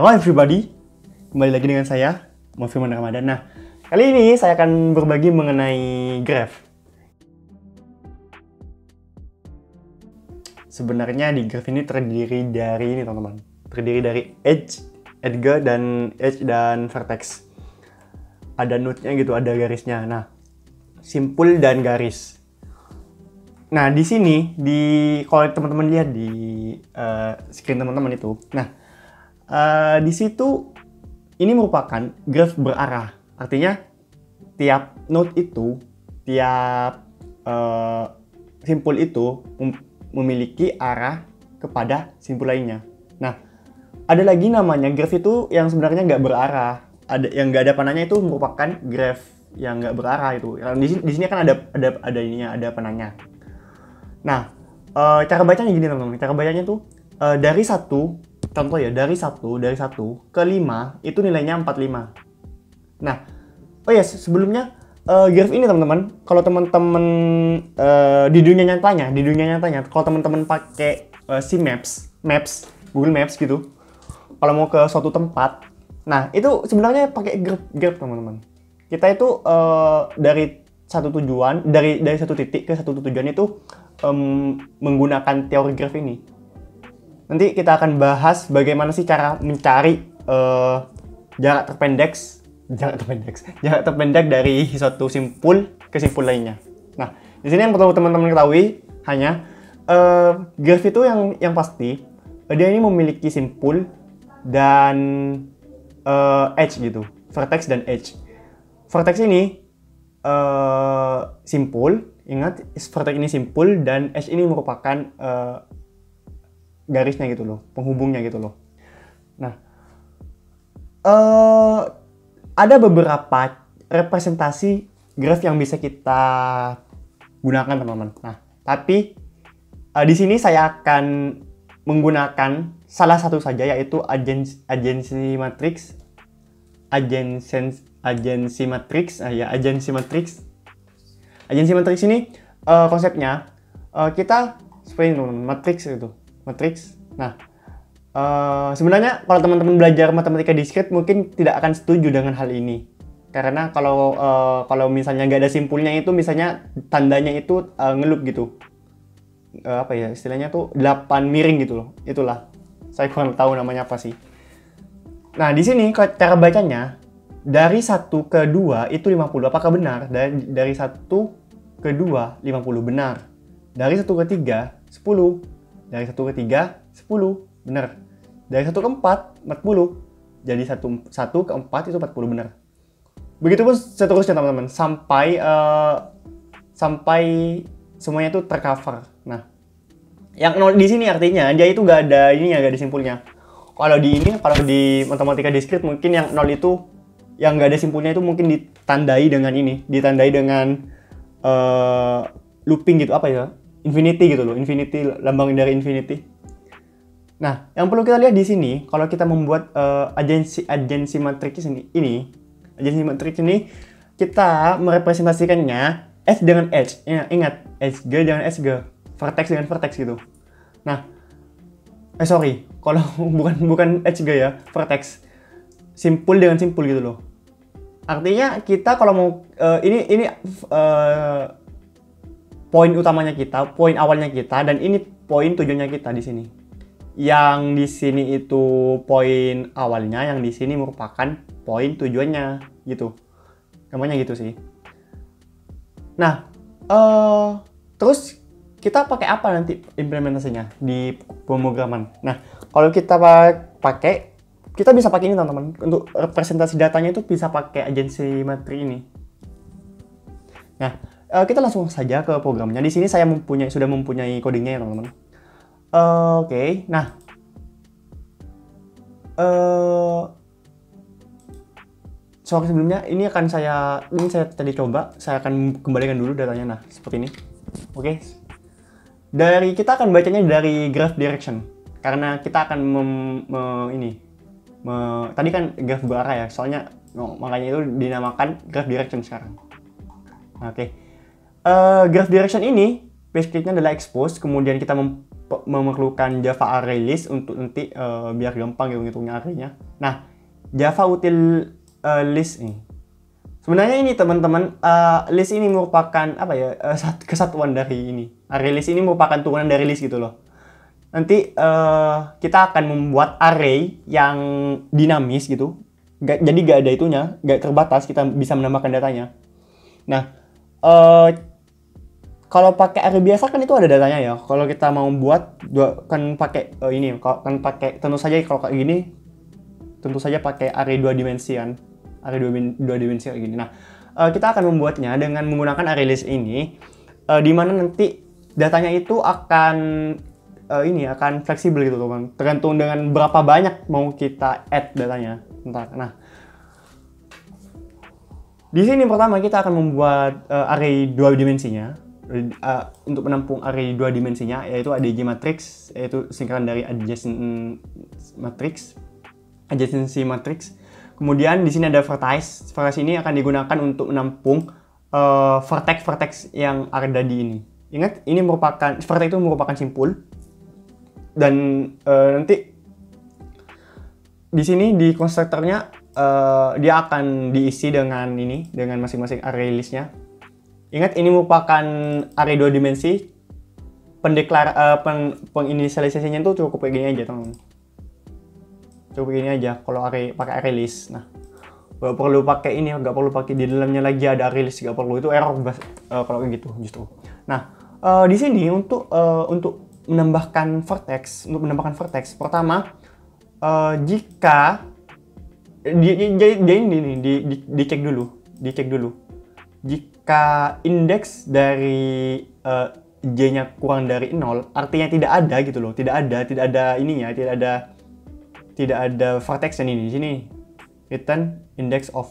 Halo everybody, kembali lagi dengan saya, Firman Ramadan. Nah, kali ini saya akan berbagi mengenai graph. Sebenarnya di graph ini terdiri dari ini teman-teman. Terdiri dari edge dan vertex. Ada node-nya gitu, ada garisnya. Nah, simpul dan garis. Nah, di sini kalau teman-teman lihat di screen teman-teman itu. Nah, di situ ini merupakan graph berarah. Artinya tiap node itu, tiap simpul itu memiliki arah kepada simpul lainnya. Nah, ada lagi namanya graph itu yang sebenarnya nggak berarah. Ada yang nggak ada panahnya, itu merupakan graph yang nggak berarah itu. Di sini kan ada panahnya. Nah, cara bacanya gini teman-teman. Cara bacanya tuh dari satu. Contoh ya, dari 1 ke 5 itu nilainya 45. Nah, sebelumnya graph ini teman-teman, kalau teman-teman di dunia nyatanya, kalau teman-teman pakai Maps, Google Maps gitu, kalau mau ke suatu tempat, nah itu sebenarnya pakai graph teman-teman. Kita itu dari satu tujuan, dari satu titik ke satu tujuan itu menggunakan teori graph ini. Nanti kita akan bahas bagaimana sih cara mencari jarak terpendek dari suatu simpul ke simpul lainnya. Nah, di sini yang perlu teman-teman ketahui hanya graph itu yang pasti dia ini memiliki simpul dan edge gitu, vertex dan edge. Vertex ini simpul, ingat vertex ini simpul dan edge ini merupakan garisnya gitu loh, penghubungnya gitu loh. Nah, ada beberapa representasi graph yang bisa kita gunakan teman-teman. Nah, tapi di sini saya akan menggunakan salah satu saja, yaitu agency matrix. Agency matrix ini konsepnya kita seperti itu, matrix. Nah, sebenarnya kalau teman-teman belajar matematika diskrit mungkin tidak akan setuju dengan hal ini, karena kalau misalnya nggak ada simpulnya itu, misalnya tandanya itu ngelup gitu, istilahnya tuh 8 miring gitu loh. Itulah, saya kurang tahu namanya apa sih. Nah, di sini cara bacanya dari 1 ke 2 itu 50. Apakah benar? Dari 1 ke 2 50 benar. Dari 1 ke 3 10. Dari 1 ke 3, 10. Benar. Dari 1 ke 4, 40. Jadi 1 ke 4 itu 40 benar. Begitupun seterusnya teman-teman. Sampai semuanya itu tercover. Nah, yang 0 di sini artinya dia itu nggak ada simpulnya. Kalau di matematika diskrit mungkin yang 0 itu, yang nggak ada simpulnya itu mungkin ditandai dengan ini. Ditandai dengan looping gitu, infinity gitu loh, infinity, lambang dari infinity. Nah, yang perlu kita lihat di sini, kalau kita membuat agency matrix ini, kita merepresentasikannya edge dengan edge. Ya, ingat, edge dengan edge, vertex dengan vertex gitu. Nah, kalau bukan edge ya, vertex. Simpul dengan simpul gitu loh. Artinya kita kalau mau ini poin utamanya kita, poin awalnya kita, dan ini poin tujuannya kita di sini. Yang di sini itu poin awalnya, yang di sini merupakan poin tujuannya gitu. Namanya gitu sih. Nah, terus kita pakai apa nanti implementasinya di pemrograman? Nah, kalau kita kita bisa pakai ini teman-teman. Untuk representasi datanya itu bisa pakai agency matrix ini. Nah, kita langsung saja ke programnya. Di sini saya sudah mempunyai codingnya ya teman-teman. Oke. Nah, sebelumnya ini saya tadi coba, saya akan kembalikan dulu datanya. Nah, seperti ini. Oke. Kita akan bacanya dari graph direction, karena kita akan tadi kan graph berarah ya, soalnya makanya itu dinamakan graph direction sekarang. Oke. Graph direction ini basically adalah expose, kemudian kita memerlukan Java array list untuk nanti biar gampang gitu ngitungnya arraynya. Nah, Java util list ini. Sebenarnya ini teman-teman, list ini merupakan apa ya, kesatuan dari ini. Array list ini merupakan turunan dari list gitu loh. Nanti kita akan membuat array yang dinamis gitu. Jadi gak ada itunya, gak terbatas, kita bisa menambahkan datanya. Nah, kalau pakai array biasa kan itu ada datanya ya. Kalau kita mau buat kan pakai ini, kan pakai tentu saja kalau kayak gini, tentu saja pakai array 2 dimensi kan. Array 2 dimensi kayak gini. Nah, kita akan membuatnya dengan menggunakan array list ini, di mana nanti datanya itu akan akan fleksibel gitu teman. Tergantung dengan berapa banyak mau kita add datanya. Nah, di sini pertama kita akan membuat array 2 dimensinya. Untuk menampung array 2 dimensinya, yaitu adj matrix, yaitu singkatan dari adjacency matrix. Kemudian di sini ada vertex. Vertex ini akan digunakan untuk menampung vertex yang ada di ini. Ingat, ini merupakan vertex itu merupakan simpul, dan nanti di sini di konstruktornya dia akan diisi dengan ini, dengan masing-masing array listnya. Ingat, ini merupakan array 2 dimensi. Penginisialisasinya itu cukup kayak gini aja teman-teman. Cukup gini aja kalau pakai array list. Nah, nggak perlu pakai ini, nggak perlu pakai di dalamnya lagi ada array list, nggak perlu, itu error kalau kayak gitu justru. Nah, di sini untuk menambahkan vertex, pertama jika dicek dulu jika indeks dari j-nya kurang dari 0, artinya tidak ada gitu loh, tidak ada ininya, tidak ada vertex ini di sini. Return index of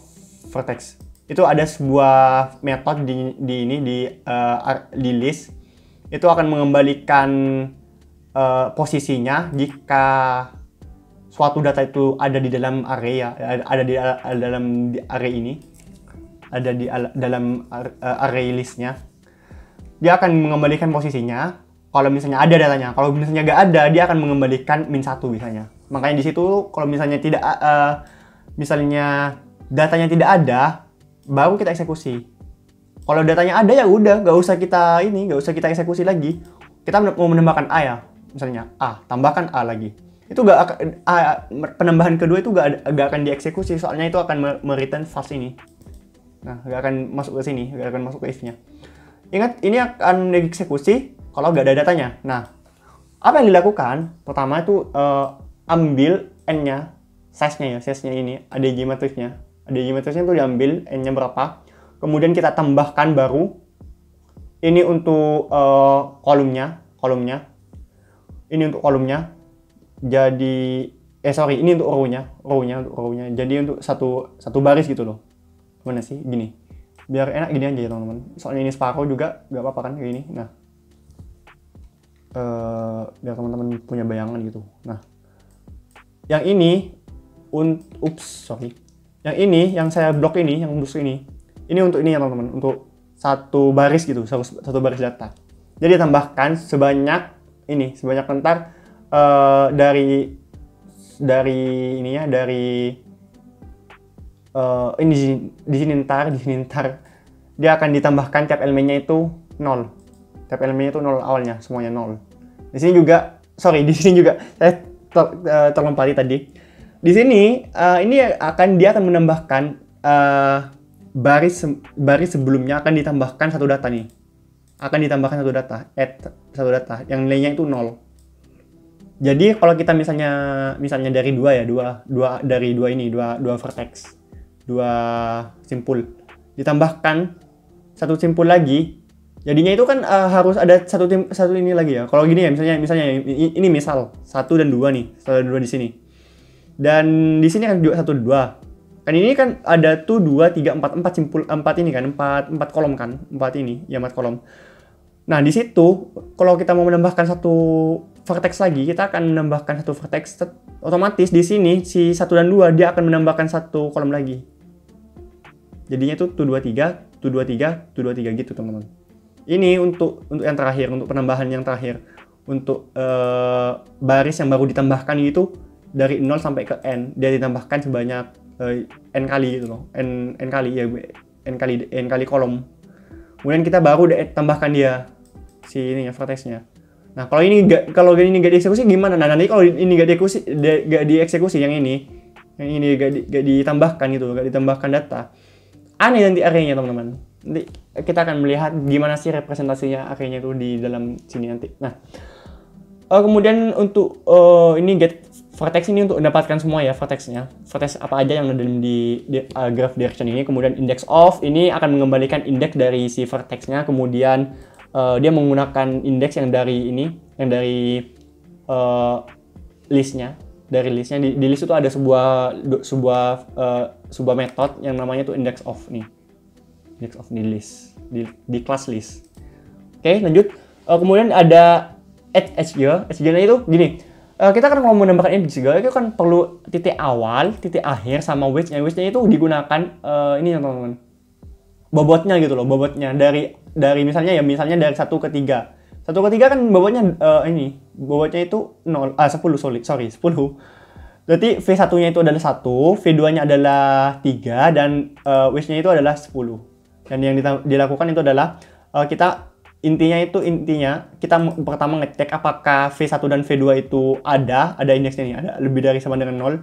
vertex. Itu ada sebuah metode di list. Itu akan mengembalikan posisinya jika suatu data itu ada di dalam array ya, ada di dalam array ini, ada di dalam array listnya. Dia akan mengembalikan posisinya kalau misalnya ada datanya. Kalau misalnya nggak ada, dia akan mengembalikan -1 misalnya. Makanya di situ kalau misalnya tidak misalnya datanya tidak ada, baru kita eksekusi. Kalau datanya ada ya udah, nggak usah kita eksekusi lagi. Kita mau menambahkan A ya, misalnya A, tambahkan A lagi. Itu penambahan kedua itu nggak akan dieksekusi, soalnya itu akan mereturn false ini. Nah, nggak akan masuk ke sini, nggak akan masuk ke if-nya. Ingat, ini akan dieksekusi kalau nggak ada datanya. Nah, apa yang dilakukan? Pertama itu ambil n-nya, size-nya ini, adj matrixnya. Adj matrixnya itu diambil, n-nya berapa. Kemudian kita tambahkan baru. Ini untuk kolomnya. Ini untuk kolomnya. Jadi, ini untuk row-nya. Jadi untuk satu baris gitu loh. Gimana sih? Gini. Biar enak gini aja ya teman-teman. Soalnya ini separuh juga, nggak apa-apa kan kayak gini. Nah, biar teman-teman punya bayangan gitu. Nah, yang ini, yang ini, yang saya blok ini, yang busuk ini untuk ini ya teman-teman, untuk satu baris gitu, satu baris data. Jadi tambahkan sebanyak ntar dari ininya, ini di sini ntar dia akan ditambahkan tiap elemennya itu 0. Tiap elemennya itu 0 awalnya, semuanya 0. Di sini juga saya terlompati tadi. Di sini dia akan menambahkan baris sebelumnya akan ditambahkan satu data nih. Akan ditambahkan add satu data yang nilainya itu 0. Jadi kalau kita misalnya dari dari dua vertex, dua simpul, ditambahkan satu simpul lagi, jadinya itu kan harus ada satu ini lagi ya. Kalau gini ya, misalnya ini misal 1 dan 2 nih, 1 dan 2 di sini. Dan di sini kan juga 1 2. Kan ini kan ada tuh 2 3 4 simpul, 4 ini kan, 4 kolom kan, 4 ini, ya 4 kolom. Nah, di situ kalau kita mau menambahkan satu vertex lagi, kita akan menambahkan satu vertex, otomatis di sini si 1 dan 2 dia akan menambahkan satu kolom lagi. Jadinya itu 2 3, 2 3 gitu, teman-teman. Ini untuk yang terakhir, untuk penambahan yang terakhir. untuk baris yang baru ditambahkan itu dari 0 sampai ke n, dia ditambahkan sebanyak n kali gitu loh, n kali ya, n kali kolom. Kemudian kita baru tambahkan dia si ini ya, vertexnya. Nah kalau ini nggak dieksekusi gimana? Nah nanti kalau ini nggak dieksekusi yang ini nggak ditambahkan gitu, nggak ditambahkan data, aneh nanti arraynya teman-teman. Nanti kita akan melihat gimana sih representasinya arraynya itu di dalam sini nanti. Nah kemudian untuk ini get vertex ini untuk mendapatkan semua ya vertexnya, vertex apa aja yang ada di graph direction ini. Kemudian index of ini akan mengembalikan indeks dari si vertexnya. Kemudian dia menggunakan indeks yang dari ini, yang dari listnya. Dari listnya di list itu ada sebuah metode yang namanya tuh index of nih, index of di list, di class list. Oke, lanjut. Kemudian ada HG itu gini. Kita kan kalau mau menambahkan indeks juga itu kan perlu titik awal, titik akhir sama wedge-nya. Wedge-nya itu digunakan ini ya teman-teman, bobotnya gitu loh, bobotnya dari misalnya dari 1 ke 3. 1 ke 3 kan bobotnya ini, bobotnya itu 10. Berarti V1-nya itu adalah 1, V2-nya adalah 3, dan wedge-nya itu adalah 10. Dan yang dilakukan itu adalah intinya kita pertama ngecek apakah V1 dan V2 itu ada indeksnya nih, ada lebih dari sama dengan 0.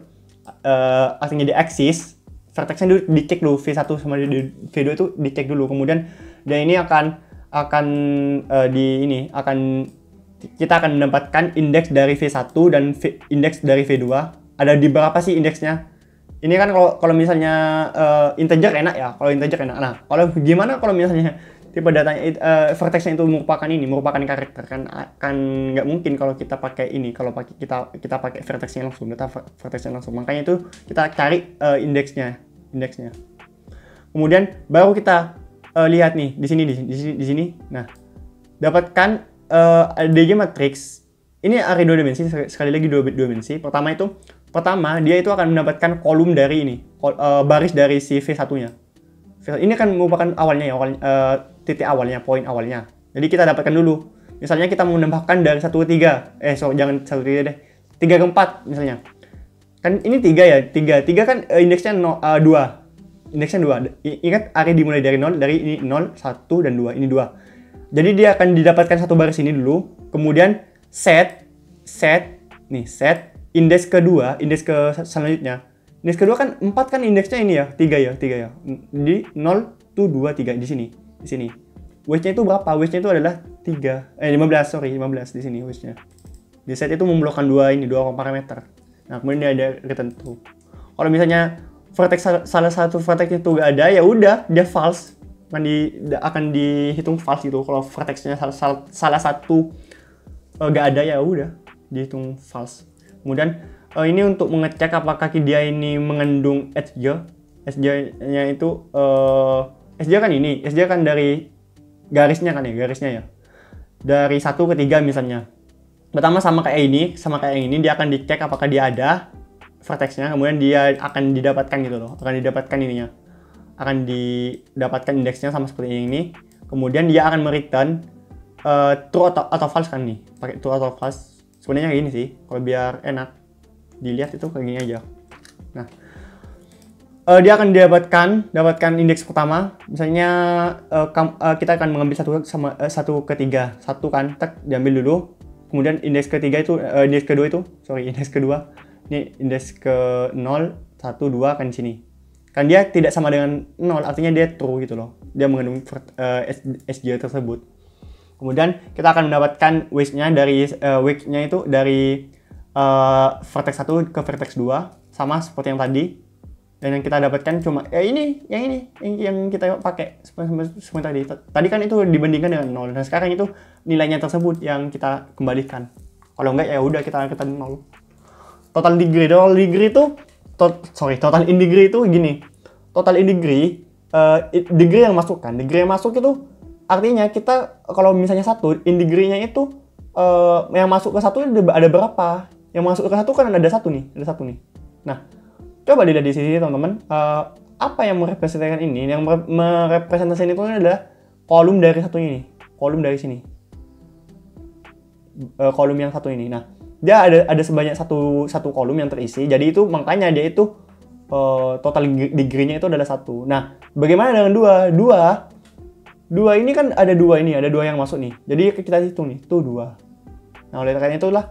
Artinya di aksis vertexnya dicek dulu, V1 sama V2 itu dicek dulu. Kemudian dan ini kita akan mendapatkan indeks dari V1 dan indeks dari V2. Ada di berapa sih indeksnya? Ini kan kalau misalnya integer enak ya, kalau integer enak. Nah, kalau gimana kalau misalnya tipe datanya vertexnya itu merupakan karakter, kan nggak mungkin kalau kita pakai ini, kalau kita pakai vertexnya langsung, data vertexnya langsung. Makanya itu kita cari indeksnya. Kemudian baru kita lihat nih di sini. Nah, dapatkan DG matrix. Ini array 2 dimensi, sekali lagi 2 dimensi. Pertama dia itu akan mendapatkan kolom dari ini, baris dari si V1-nya. Ini kan merupakan awalnya ya, titik awalnya, poin awalnya. Jadi kita dapatkan dulu. Misalnya kita mau menambahkan dari 1 ke 3. Jangan 1 ke 3 deh. 3 ke 4 misalnya. Kan ini 3 ya, 3 kan indeksnya 2. Indeksnya 2. Ingat array dimulai dari 0, dari ini 0, 1 dan 2. Ini 2. Jadi dia akan didapatkan satu baris ini dulu, kemudian set indeks kedua, indeks ke selanjutnya. Indeks kedua kan 4 kan indeksnya ini ya, 3 ya. Jadi 0, 2, 3 di sini. Wedge-nya itu berapa? Wedge-nya itu adalah 15 di sini wedge-nya. Di set itu memblokkan dua parameter. Nah, kemudian dia ada return true. Kalau misalnya salah satu vertex itu gak ada, ya udah dia false. Akan dihitung false gitu. Kalau vertexnya salah satu gak ada, ya udah dihitung false. Kemudian ini untuk mengecek apakah dia ini mengandung SJ-nya itu SJ kan dari garisnya ya. Dari 1 ke 3 misalnya. Pertama sama kayak ini dia akan dicek apakah dia ada vertexnya, kemudian dia akan didapatkan gitu loh. Akan didapatkan ininya. Akan didapatkan indeksnya sama seperti ini. Kemudian dia akan mereturn true atau false kan nih. Pakai true atau false. Sebenarnya kayak gini sih, kalau biar enak dilihat itu kayak gini aja. Nah, dia akan dapatkan indeks pertama. Misalnya kita akan mengambil 1 ke 3. 1 kan, diambil dulu. Kemudian indeks kedua ini indeks ke 0, 1, 2 kan di sini. Kan dia tidak sama dengan 0, artinya dia true gitu loh. Dia mengandung SJ tersebut. Kemudian kita akan mendapatkan wedge-nya itu dari vertex 1 ke vertex 2 sama seperti yang tadi. Dan yang kita dapatkan cuma yang kita pakai seperti tadi. Tadi kan itu dibandingkan dengan 0. Dan sekarang itu nilainya tersebut yang kita kembalikan. Kalau enggak ya udah kita 0. Total in degree itu gini. Total in degree yang masuk itu artinya kita kalau misalnya 1 in degree-nya itu yang masuk ke 1 ada berapa? Yang masuk ke 1 kan ada 1 nih. Nah, coba dilihat di sini teman-teman, apa yang merepresentasikan ini? Yang merepresentasikan itu adalah kolom dari satu ini, kolom dari sini. kolom yang satu ini. Nah, dia ada sebanyak satu kolom yang terisi. Jadi itu makanya dia itu total degree-nya itu adalah 1. Nah, bagaimana dengan 2? 2 ini kan ada 2 ini, ada 2 yang masuk nih. Jadi kita hitung nih, tuh 2. Nah, oleh karena itulah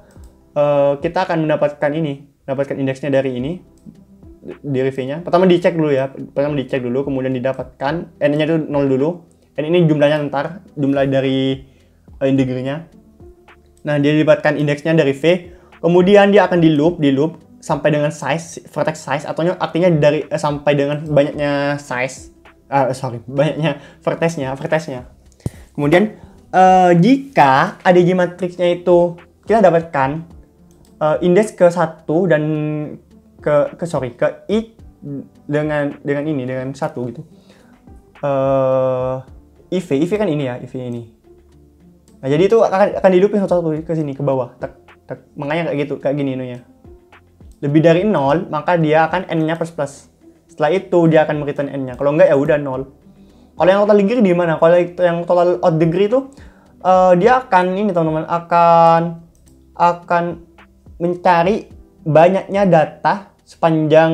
kita akan mendapatkan indeksnya dari ini, dari V-nya. Pertama dicek dulu, kemudian didapatkan n-nya itu 0 dulu. N ini jumlahnya jumlah dari degree-nya. Nah, dia didapatkan indeksnya dari V, kemudian dia akan di loop sampai dengan vertex size, atau artinya dari sampai dengan banyaknya banyaknya vertexnya. Kemudian jika ADJ matriksnya itu kita dapatkan indeks ke 1 dan ke I dengan 1 gitu. IV kan ini ya, IV ini. Nah, jadi itu akan dihidupin satu-satu ke sini, ke bawah. Makanya kayak gitu, kayak gini ininya. Lebih dari 0, maka dia akan n-nya plus. Setelah itu dia akan return n-nya. Kalau enggak ya udah 0. Kalau yang total degree di mana? Kalau yang total out degree itu dia akan ini teman-teman, akan mencari banyaknya data sepanjang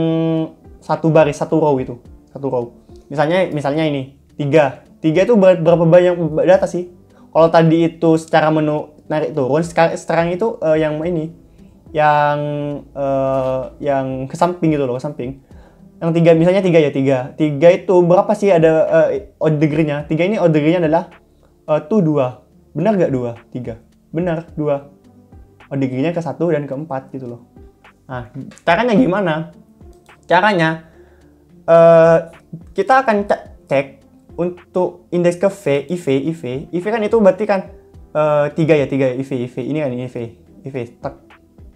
satu baris, satu row itu. Satu row. Misalnya ini 3 itu berapa banyak data sih? Kalau tadi itu secara menu narik turun, sekarang itu yang ini, yang ke samping gitu loh, ke samping. Yang 3 misalnya 3 ya, 3 itu berapa sih ada odd degree-nya? 3 ini odd degree-nya adalah 2. Benar nggak 2? 3. Benar 2. Odd degree-nya ke 1 dan ke 4 gitu loh. Nah, caranya gimana? Caranya kita akan cek untuk indeks ke V, IV kan itu berarti kan 3 ya, IV. Ini kan ini IV. Tak.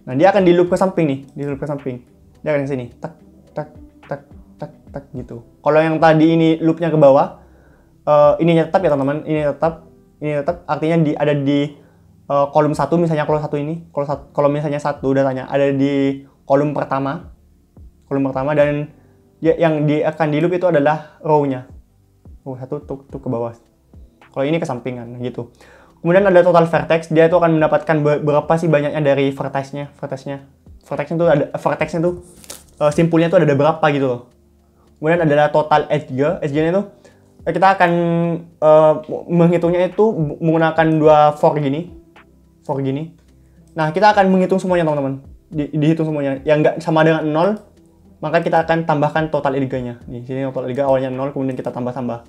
Nah, dia akan di loop ke samping nih, Dia akan ke sini. Tak gitu. Kalau yang tadi ini loopnya ke bawah, ini tetap ya teman-teman, ini tetap artinya ada di kolom 1 misalnya, kalau misalnya 1 datanya ada di kolom pertama dan yang akan di loop itu adalah row-nya. Row 1 tuh ke bawah. Kalau ini ke sampingan gitu. Kemudian ada total vertex, dia itu akan mendapatkan berapa sih banyaknya dari vertexnya. Vertexnya tuh simpulnya tuh ada berapa gitu loh. Kemudian adalah total edge-nya itu kita akan menghitungnya itu menggunakan 2 for gini. Nah, kita akan menghitung semuanya teman-teman. Dihitung semuanya. Yang nggak sama dengan 0, maka kita akan tambahkan total edge-nya. Di sini total edge awalnya 0, kemudian kita tambah.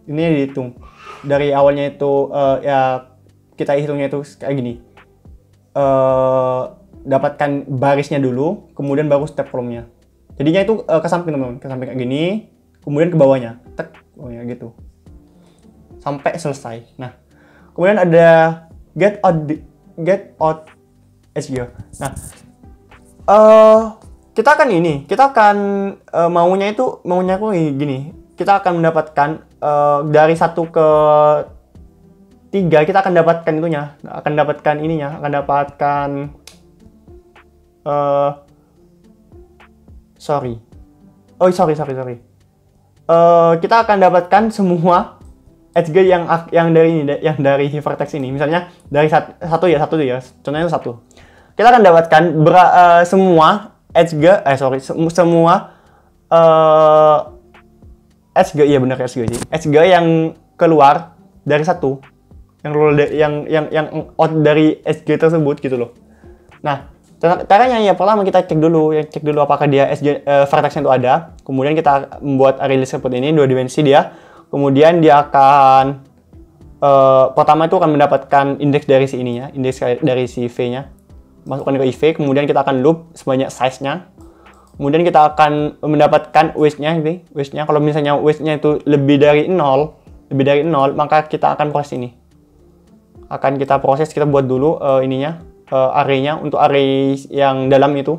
Ini dihitung. Dari awalnya itu ya kita hitungnya itu kayak gini. Dapatkan barisnya dulu, kemudian baru step kolomnya. Jadinya itu ke samping teman-teman, ke samping kayak gini, kemudian ke bawahnya, gitu. Sampai selesai. Nah, kemudian ada get out SGO. Nah, kita akan maunya aku gini. Kita akan mendapatkan dari 1 ke 3 kita akan dapatkan akan dapatkan sorry. Kita akan dapatkan semua edge yang dari vertex ini. Misalnya dari satu ya. Contohnya itu 1. Kita akan dapatkan semua semua edge, iya benar edge sih. Edge yang keluar dari 1. Yang out dari edge tersebut gitu loh. Nah, caranya ya pertama kita cek dulu apakah dia vertex itu ada. Kemudian kita membuat array list seperti ini 2 dimensi dia. Kemudian dia akan pertama itu akan mendapatkan indeks dari si ininya, indeks dari si V-nya. Masukkan ke IV, kemudian kita akan loop sebanyak size-nya. Kemudian kita akan mendapatkan weight-nya. Kalau misalnya weight-nya itu lebih dari 0, maka kita akan proses ini. Kita buat dulu array-nya untuk array yang dalam itu.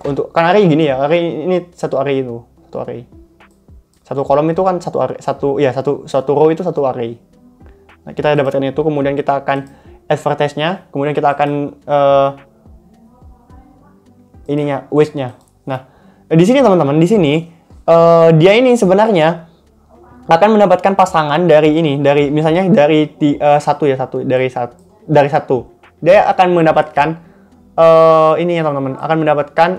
Untuk kan array gini ya, array ini satu array. Satu kolom itu kan satu row itu satu array. Nah, kita dapatkan itu, kemudian kita akan add vertex-nya, kemudian kita akan weight-nya. Nah, di sini teman-teman, dia ini sebenarnya akan mendapatkan pasangan dari misalnya dari 1 ya, dari 1. dia akan mendapatkan ini ya teman-teman, akan mendapatkan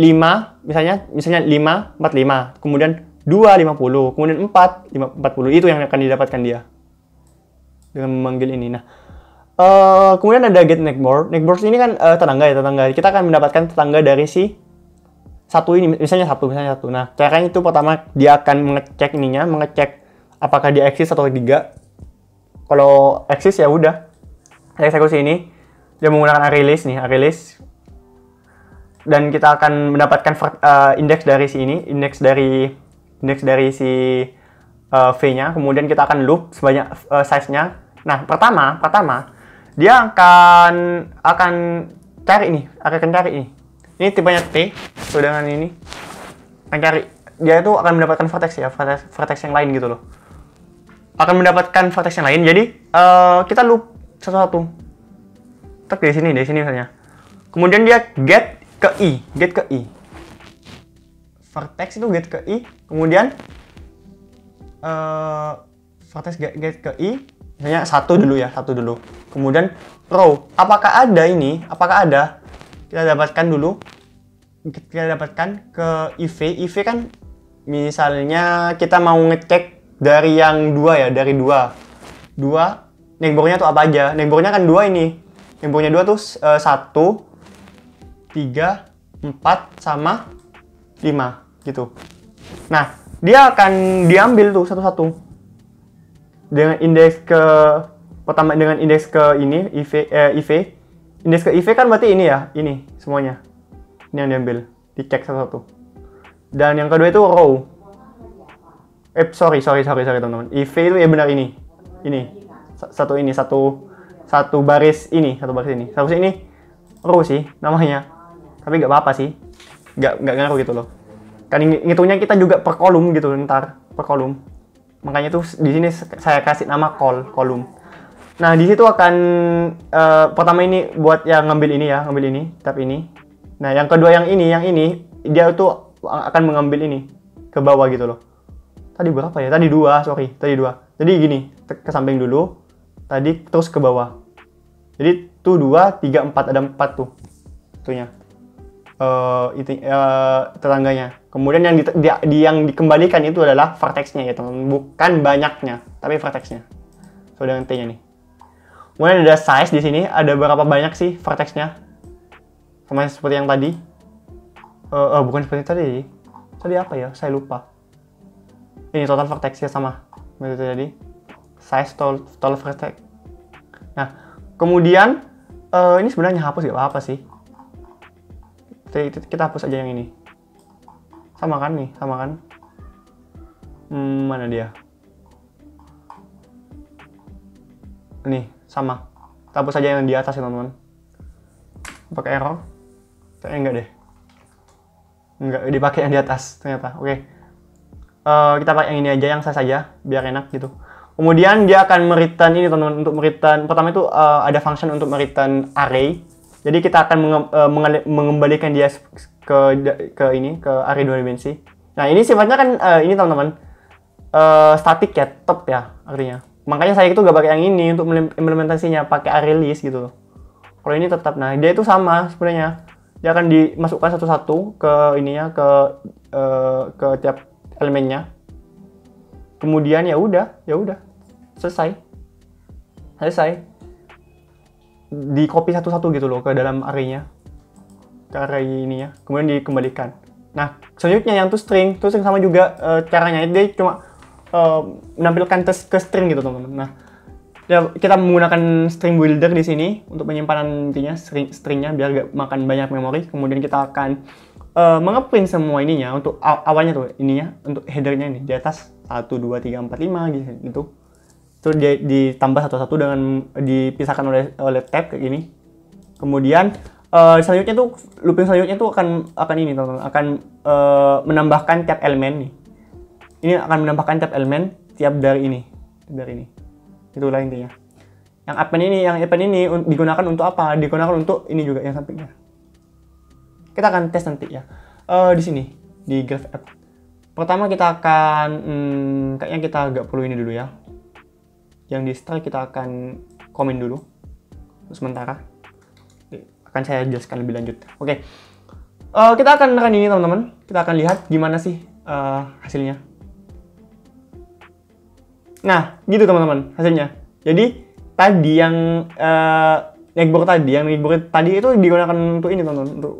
5, misalnya 5, 45, kemudian 2, 50, kemudian 4, 40, itu yang akan didapatkan dia dengan memanggil ini. Nah, kemudian ada get neighbor. Neighbors ini kan tetangga. Kita akan mendapatkan tetangga dari si satu ini, misalnya satu. Nah, caranya itu pertama dia akan mengecek apakah dia eksis atau tidak. Kalau eksis ya udah, eksekusi ini dia menggunakan array list, dan kita akan mendapatkan indeks dari si ini, indeks dari si v-nya. Kemudian kita akan loop sebanyak size-nya. Nah, pertama dia akan cari ini. Ini tipenya T, so dengan ini akan cari. Dia itu akan mendapatkan vertex yang lain gitu loh. Akan mendapatkan vertex yang lain. Jadi kita loop satu-satu. Tak di sini misalnya. Kemudian dia get ke i. Vertex itu get ke i. Kemudian vertex get ke i. Misalnya satu dulu. Kemudian row. Apakah ada? Kita dapatkan ke IV. IV kan misalnya kita mau ngecek dari yang dari dua neighbornya tuh apa aja. Neighbornya kan dua ini. Neighbornya 2 tuh 1, 3, 4 sama 5 gitu. Nah, dia akan diambil tuh satu-satu dengan indeks ke pertama, dengan indeks ke ini IV. Indeks ke IV kan berarti ini ya, ini semuanya. Ini yang diambil, dicek satu-satu. Dan yang kedua itu row. Sorry teman-teman. IV itu ya benar ini. Satu baris ini. Seharusnya ini row sih namanya. Tapi nggak apa-apa sih. Nggak ngaruh gitu loh. Kan ngitungnya kita juga per kolom gitu, ntar per kolom. Makanya tuh di sini saya kasih nama kolom. Nah, di situ akan pertama ini buat yang ngambil ini, tab ini. Nah, yang kedua yang ini dia tuh akan mengambil ini ke bawah gitu loh. Tadi berapa ya? Tadi 2. Jadi gini, ke samping dulu, tadi terus ke bawah. Jadi tuh 2, 3, 4, ada 4 tuh. Itunya. Tetangganya. Kemudian yang dikembalikan itu adalah vertexnya ya teman, bukan banyaknya, tapi vertexnya. So dengan T-nya nih. Kemudian ada size di sini, ada berapa banyak sih vertexnya? Sama seperti yang tadi. Bukan seperti tadi. Tadi apa ya? Saya lupa. Ini total vertexnya sama. Begitu tadi. Size total vertex. Nah, kemudian ini sebenarnya hapus gak apa-apa sih. Kita hapus aja yang ini. Sama kan? Mana dia? Nih, sama. Kita hapus aja yang di atas ya teman-teman. Pakai error? Kayaknya enggak deh. Enggak dipakai yang di atas ternyata. Oke. Kita pakai yang ini aja, yang saya saja, biar enak gitu. Kemudian dia akan mereturn ini teman-teman. Untuk mereturn, pertama itu ada function untuk mereturn array. Jadi kita akan mengembalikan dia ke array 2 dimensi. Nah, ini sifatnya kan ini teman-teman static ya, top ya artinya. Makanya saya itu gak pakai yang ini untuk implementasinya, pakai array list gitu loh. Kalau ini tetap, nah dia itu sama sebenarnya. Dia akan dimasukkan satu-satu ke ininya, ke tiap elemennya. Kemudian ya udah selesai. Di copy satu-satu gitu loh ke dalam array-nya, ke array ininya, kemudian dikembalikan. Nah, selanjutnya yang string sama juga caranya. Dia cuma menampilkan ke string gitu teman-teman. Nah, ya, kita menggunakan string builder di sini untuk penyimpanan intinya stringnya biar gak makan banyak memori. Kemudian kita akan mengeprint semua ininya untuk awalnya tuh ininya, untuk headernya ini di atas 1, 2, 3, 4, 5 gitu. Itu ditambah satu-satu dengan dipisahkan oleh tab kayak gini. Kemudian selanjutnya tuh looping selanjutnya tuh akan ini teman-teman, akan menambahkan tab elemen nih. Ini akan menambahkan tab elemen tiap dari ini. Itulah intinya. Yang append ini digunakan untuk apa? Digunakan untuk ini juga yang sampingnya. Kita akan tes nanti ya. Di sini di graph app. Pertama kita akan kayaknya kita agak perlu ini dulu ya. Yang di strike kita akan komen dulu. sementara. Akan saya jelaskan lebih lanjut. Oke. Kita akan run ini teman-teman. Kita akan lihat gimana sih hasilnya. Nah, gitu teman-teman hasilnya. Jadi tadi yang nightboard tadi itu digunakan untuk ini teman-teman, untuk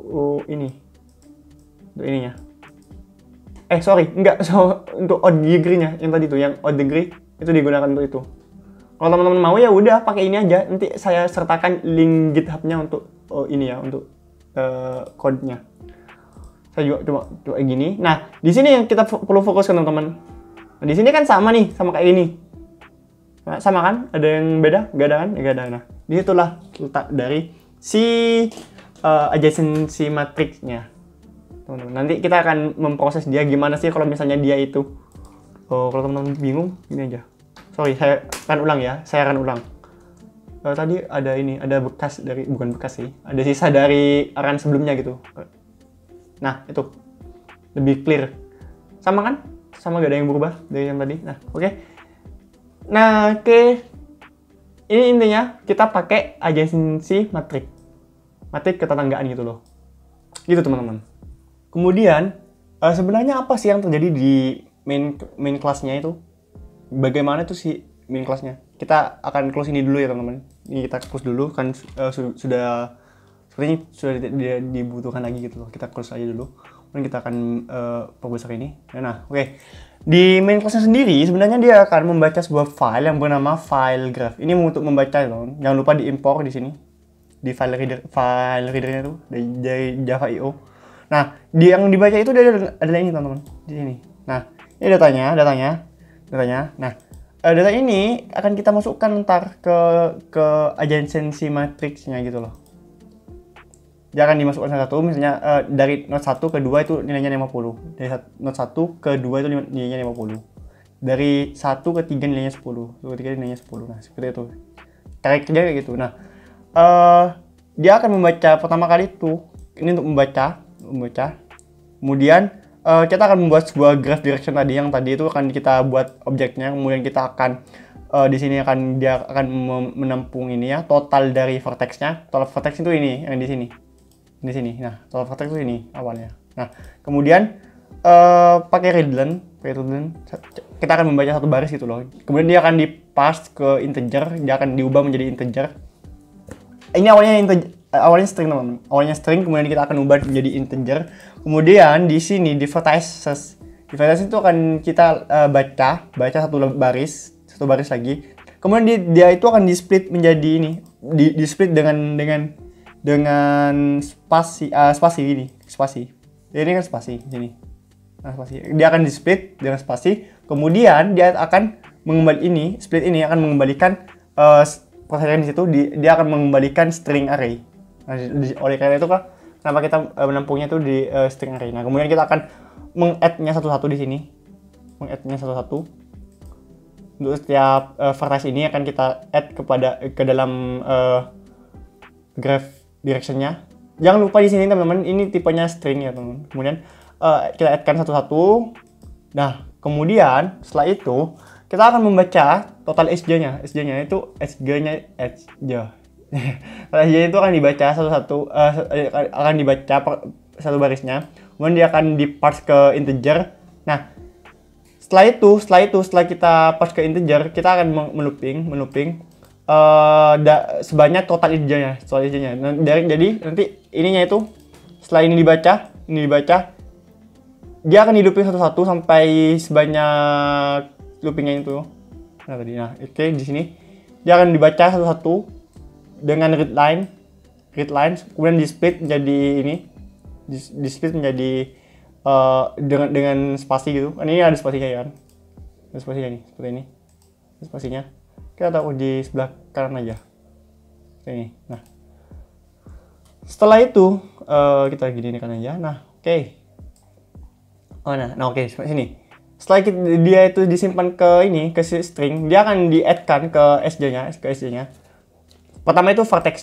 ininya. Untuk odd degree-nya yang tadi tuh, yang odd degree itu digunakan untuk itu. Kalau teman-teman mau ya udah pakai ini aja. Nanti saya sertakan link GitHub-nya untuk untuk code-nya. Saya juga coba gini. Nah, di sini yang kita perlu fokuskan teman-teman. Nah, di sini kan sama nih, sama kayak ini. Nah, sama kan? Ada yang beda? Gak ada kan? Gak ada. Nah, disitulah letak dari si adjacency matrix-nya. Teman-teman, nanti kita akan memproses dia gimana sih kalau misalnya dia itu. Kalau teman-teman bingung, gini aja. Sorry, saya akan ulang ya. Tadi ada bekas dari, bukan bekas sih, ada sisa dari run sebelumnya gitu. Nah, itu lebih clear. Sama kan? Sama, gak ada yang berubah dari yang tadi. Nah, oke. Nah, oke. Ini intinya kita pakai adjacency matrix. Matrix ketetanggaan gitu loh. Gitu teman-teman. Kemudian, sebenarnya apa sih yang terjadi di main class-nya itu? Bagaimana tuh si main class-nya? Kita akan close ini dulu ya teman-teman. Ini kita close dulu kan sudah sepertinya sudah tidak dibutuhkan lagi gitu loh. Kita close aja dulu. Kemudian kita akan perbesar ini. Nah, oke. Di main class-nya sendiri sebenarnya dia akan membaca sebuah file yang bernama file graph. Ini untuk membaca loh. Jangan lupa diimpor di sini. Di file reader-nya tuh dari Java.io. Nah, yang dibaca itu adalah ini teman-teman. Di sini. Nah, ini datanya. Nah, data ini akan kita masukkan ntar ke adjacency matrix-nya gitu loh. Dia akan dimasukkan satu, misalnya dari node 1 ke 2 itu nilainya 50. Dari node 1 ke 2 itu nilainya 50. Dari 1 ke 3 nilainya 10. 1 ke 3 nilainya 10. Nah, seperti itu. Cara kerja kayak gitu. Nah, dia akan membaca pertama kali itu. Ini untuk membaca. Kemudian kita akan membuat sebuah graph direction tadi, yang tadi itu akan kita buat objeknya. Kemudian kita akan di sini dia akan menampung ini ya, total dari vertex-nya. Total vertex itu ini yang di sini. Nah, total vertex itu ini awalnya. Nah, kemudian pakai readline kita akan membaca satu baris gitu loh. Kemudian dia akan di-parse ke integer, dia akan diubah menjadi integer. Ini awalnya string teman-teman. Awalnya string, kemudian kita akan ubah menjadi integer. Kemudian di sini di vertices itu akan kita baca satu baris lagi. Kemudian dia itu akan di-split menjadi ini, di-split dengan spasi ini, spasi. Ini kan spasi sini. Nah, spasi. Dia akan di-split dengan spasi. Kemudian dia akan split ini akan mengembalikan prosesnya di situ, dia akan mengembalikan string array. Nah, oleh karena itu kenapa kita menampungnya itu di string array. Nah, kemudian kita akan meng-add-nya satu-satu di sini. Untuk setiap vertex ini akan kita add ke dalam graph direction-nya. Jangan lupa di sini teman-teman, ini tipenya string ya teman-teman. Kemudian kita add-kan satu-satu. Nah, kemudian setelah itu kita akan membaca total SJ-nya. SJ-nya itu SJ itu akan dibaca satu-satu, akan dibaca satu barisnya. Kemudian dia akan di-parse ke integer. Nah, setelah kita parse ke integer, kita akan melooping sebanyak total SJ-nya. Jadi nanti ininya itu setelah ini dibaca, dia akan di-looping satu-satu sampai sebanyak loopingnya itu. Nah, oke, di sini dia akan dibaca satu-satu dengan read line, kemudian di-split menjadi ini, di-split menjadi dengan spasi gitu. Ini ada spasinya ya kan? Ada spasinya nih, seperti ini. Ada spasinya. Kita taruh di sebelah kanan aja. Seperti ini. Nah, setelah itu kita gini kan aja. Nah, oke. Oke, seperti sini. Setelah dia itu disimpan ke string, dia akan di-add-kan ke SJ-nya. Pertama itu vertex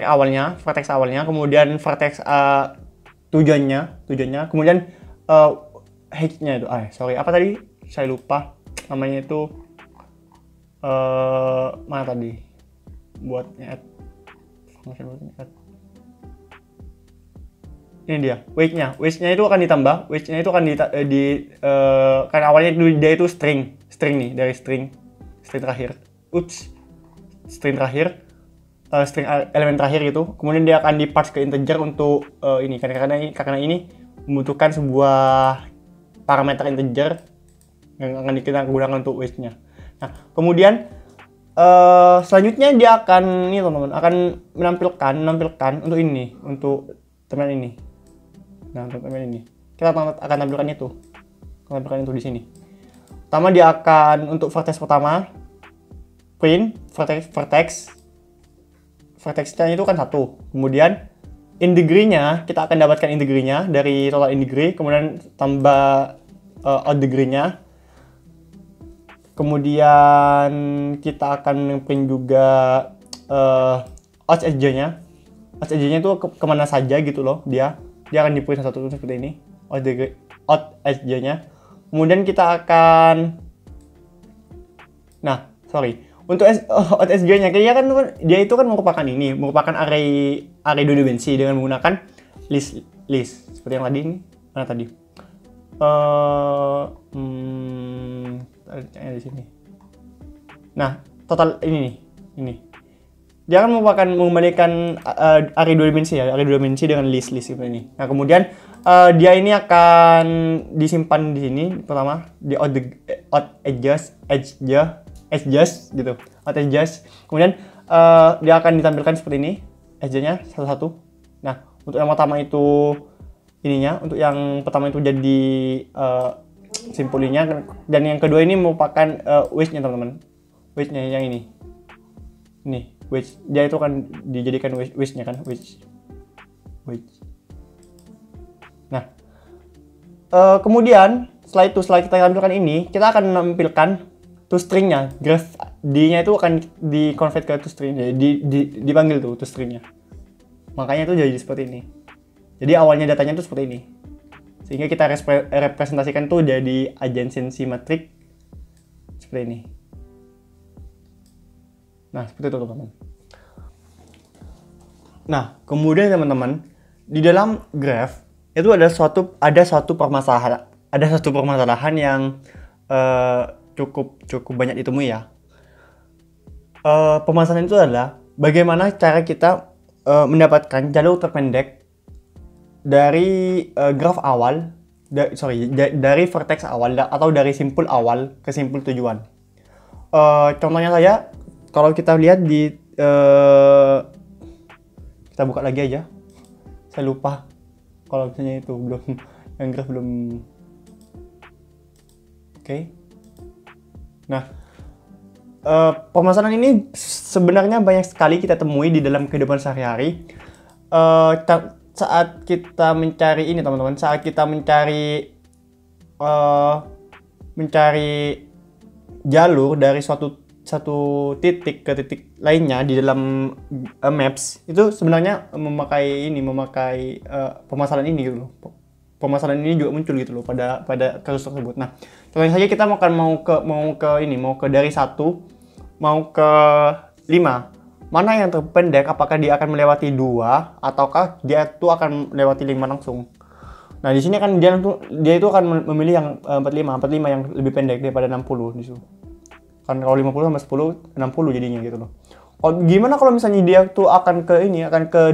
awalnya, kemudian vertex tujuannya, kemudian height-nya itu. Apa tadi? Saya lupa namanya itu mana tadi buatnya. Ini dia weight-nya itu akan ditambah, weight-nya itu akan kan awalnya dia itu string nih, dari string terakhir, string terakhir, string elemen terakhir gitu, kemudian dia akan diparse ke integer untuk ini karena ini membutuhkan sebuah parameter integer yang akan kita gunakan untuk weight-nya. Nah kemudian selanjutnya dia akan ini teman-teman akan menampilkan untuk ini, untuk terminal ini. Nah untuk terminal ini kita akan tampilkan itu di sini. Pertama dia akan untuk vertex pertama print vertex-nya itu kan 1. Kemudian in degree-nya kita akan dapatkan in degree-nya dari total in degree, kemudian tambah out degree-nya. Kemudian kita akan print juga out edge-nya. Out edge-nya itu kemana saja gitu loh, dia akan di print satu seperti ini, out edge-nya. Kemudian kita akan untuk out edge-nya kayaknya kan dia itu kan merupakan array 2 dimensi dengan menggunakan list seperti yang tadi ini. Mana tadi? Di sini. Nah, total ini. Dia akan mengembalikan array 2 dimensi ya, array 2 dimensi dengan list seperti ini. Nah, kemudian dia ini akan disimpan di sini pertama di out edges gitu. Out edges. Kemudian dia akan ditampilkan seperti ini, edge-nya satu-satu. Nah, untuk yang pertama itu untuk yang pertama itu jadi simpulinya, dan yang kedua ini merupakan weight-nya teman-teman. Weight-nya yang ini. Weight. Dia itu akan dijadikan weight-nya kan, weight. Nah, kemudian setelah kita tampilkan ini, kita akan menampilkan toString-nya. Graph D-nya itu akan di-convert ke toString, dipanggil tuh toString-nya. Makanya itu jadi seperti ini. Jadi awalnya datanya itu seperti ini. Sehingga kita representasikan tuh jadi adjacency matrix seperti ini. Nah, seperti itu teman-teman. Nah, kemudian teman-teman, di dalam graph itu ada suatu permasalahan yang cukup banyak ditemui ya. Permasalahan itu adalah bagaimana cara kita mendapatkan jalur terpendek dari graph awal, dari vertex awal atau dari simpul awal ke simpul tujuan. Contohnya saja, kalau kita lihat di kita buka lagi aja. Saya lupa kalau misalnya itu yang graph belum. Oke. Nah, permasalahan ini sebenarnya banyak sekali kita temui di dalam kehidupan sehari-hari. Saat kita mencari ini teman-teman, saat kita mencari jalur dari satu titik ke titik lainnya di dalam maps, itu sebenarnya memakai permasalahan ini gitu loh. Permasalahan ini juga muncul gitu loh pada kasus tersebut. Nah, contohnya saja kita mau ke dari 1 mau ke 5. Mana yang terpendek, apakah dia akan melewati 2 ataukah dia itu akan melewati 5 langsung. Nah, di sini kan dia itu akan memilih yang 45 yang lebih pendek daripada 60 di situ. Kan kalau 50 sama 10 60 jadinya gitu loh. Gimana kalau misalnya dia tuh akan ke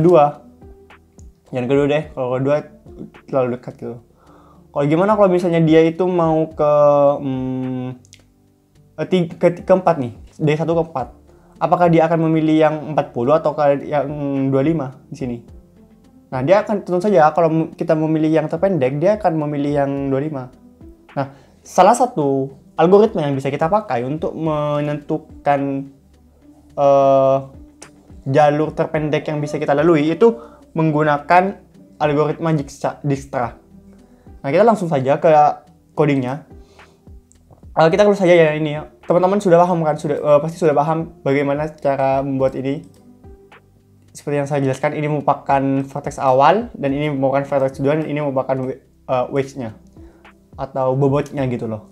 2? Jangan kedua deh, kalau kedua terlalu dekat gitu. Kalau gimana kalau misalnya dia itu mau ke keempat nih, dari 1 ke 4. Apakah dia akan memilih yang 40 atau yang 25 di sini? Nah, dia akan tentu saja kalau kita memilih yang terpendek, dia akan memilih yang 25. Nah, salah satu algoritma yang bisa kita pakai untuk menentukan jalur terpendek yang bisa kita lalui itu menggunakan algoritma Dijkstra. Nah, kita langsung saja ke codingnya. Kita langsung saja ya ini ya. Teman-teman sudah paham kan? Pasti sudah paham bagaimana cara membuat ini. Seperti yang saya jelaskan, ini merupakan vertex awal dan ini merupakan vertex tujuan, ini merupakan weights-nya atau bobotnya gitu loh.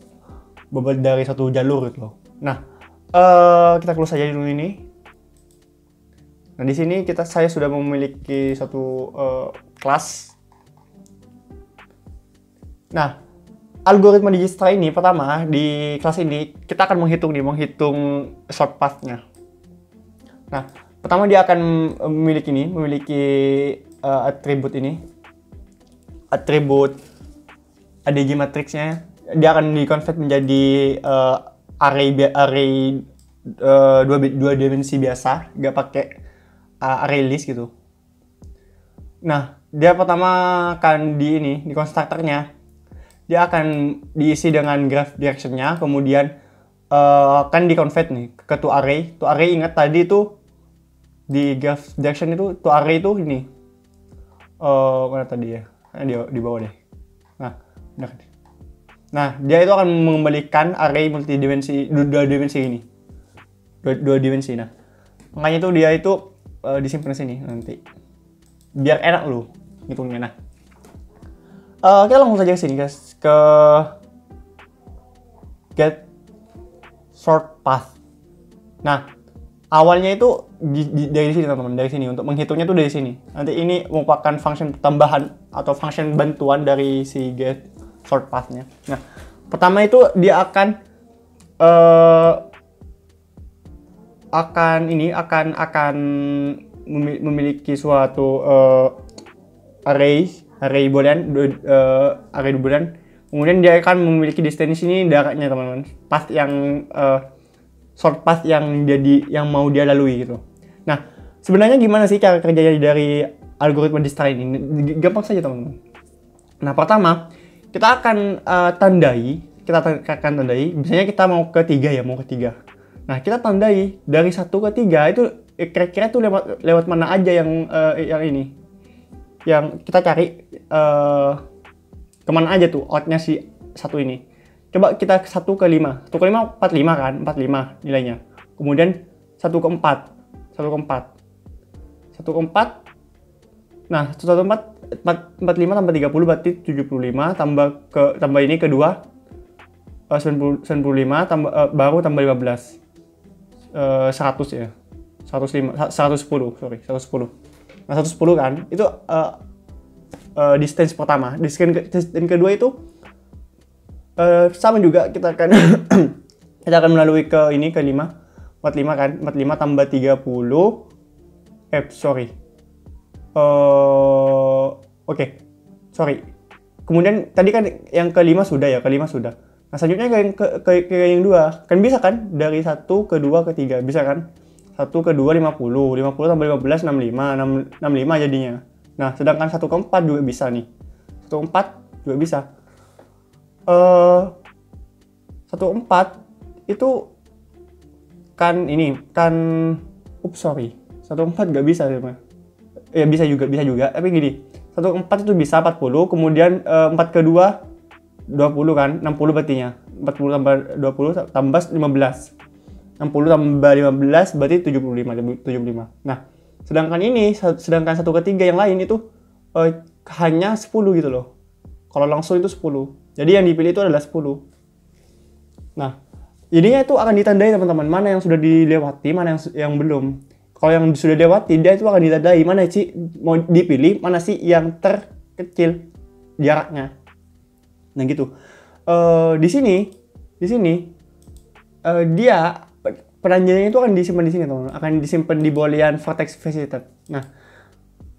Bobot dari satu jalur gitu loh. Nah, kita close saja dulu ini. Nah, di sini saya sudah memiliki satu kelas. Nah, algoritma Dijkstra ini pertama di kelas ini kita akan menghitung short path-nya. Nah, pertama dia akan memiliki atribut ini. Atribut ADG matriksnya dia akan di-convert menjadi array dua dimensi biasa, nggak pakai array list gitu. Nah, dia pertama akan di konstruktornya dia akan diisi dengan graph direction-nya, kemudian kan di-convert nih ke to array. To array ingat tadi itu di graph direction itu to array itu ini. Mana tadi ya? Di bawah deh. Nah, dia itu akan mengembalikan array multidimensi dua dimensi ini. Dua dimensi. Nah, makanya itu dia itu disimpan di sini nanti. Biar enak lu ngitungnya. Nah, kita langsung saja ke sini guys, ke get short path. Nah, awalnya itu dari sini teman-teman, dari sini untuk menghitungnya tuh dari sini. Nanti ini merupakan function tambahan atau function bantuan dari si get short path-nya. Nah, pertama itu dia akan memiliki suatu array boolean, kemudian dia akan memiliki distance ini jaraknya teman-teman, path yang short path yang mau dia lalui gitu. Nah, sebenarnya gimana sih cara kerjanya dari algoritma Dijkstra ini? Gampang saja teman-teman. Nah, pertama kita akan tandai, misalnya kita mau ke 3 ya, Nah, kita tandai dari 1 ke 3 itu kira-kira tuh lewat mana aja yang ini. Yang kita cari kemana aja tuh outnya si 1 ini. Coba kita 1 ke 5. 1 ke 5 45 kan? 45 nilainya. Kemudian 1 ke 4. 1 ke 4. Nah, 1 ke 4 45 tambah 30 berarti 75, tambah ini kedua 95 baru tambah 15. 100 ya. 110. Nah, 110 kan itu distance pertama. Distance kedua itu sama juga, kita akan kita akan melalui ke 5 45 kan. 45 tambah 30 kemudian tadi kan yang ke-5 sudah. Nah, selanjutnya ke yang 2 kan bisa kan, dari 1 ke 2 ke 3 bisa kan. 1 ke 2 50 tambah 15 65 jadinya. Nah, sedangkan 1 ke 4 juga bisa nih. 1 ke 4 juga bisa. 1 ke 4 itu kan ini kan 1 ke 4 nggak bisa ya, bisa juga tapi gini, 1 ke 4 itu bisa 40, kemudian 4 ke 2 20 kan, 60 berarti 40 tambah 20 tambah 15, 60 tambah 15 berarti 75. Nah, sedangkan 1 ke 3 yang lain itu hanya 10 gitu loh. Kalau langsung itu 10. Jadi yang dipilih itu adalah 10. Nah, jadinya itu akan ditandai teman-teman, mana yang sudah dilewati, mana yang belum. Kalau yang sudah dilewati, dia itu akan ditandai mana sih mau dipilih, mana sih yang terkecil jaraknya. Nah gitu. Di sini dia penanjanya itu akan disimpan di sini teman-teman, akan disimpan di boolean vertex visited. Nah,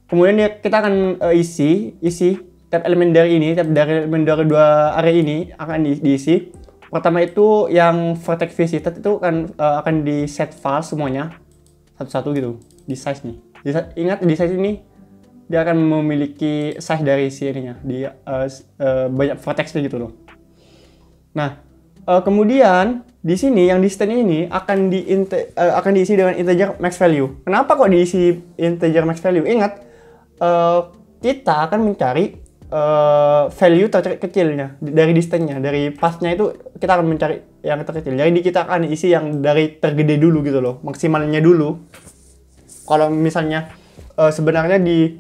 kemudian kita akan isi tab elemen dari elemen dari dua array ini akan diisi. Pertama itu yang vertex visited itu akan di set file semuanya satu-satu gitu, di size nih. Ingat di size ini dia akan memiliki size dari si ininya, banyak vertexnya gitu loh. Nah, kemudian di sini yang distance ini akan diisi dengan integer max value. Kenapa kok diisi integer max value? Ingat, kita akan mencari value terkecilnya dari distance-nya, dari path-nya itu kita akan mencari yang terkecil. Jadi kita akan isi yang dari tergede dulu gitu loh, maksimalnya dulu. Kalau misalnya sebenarnya di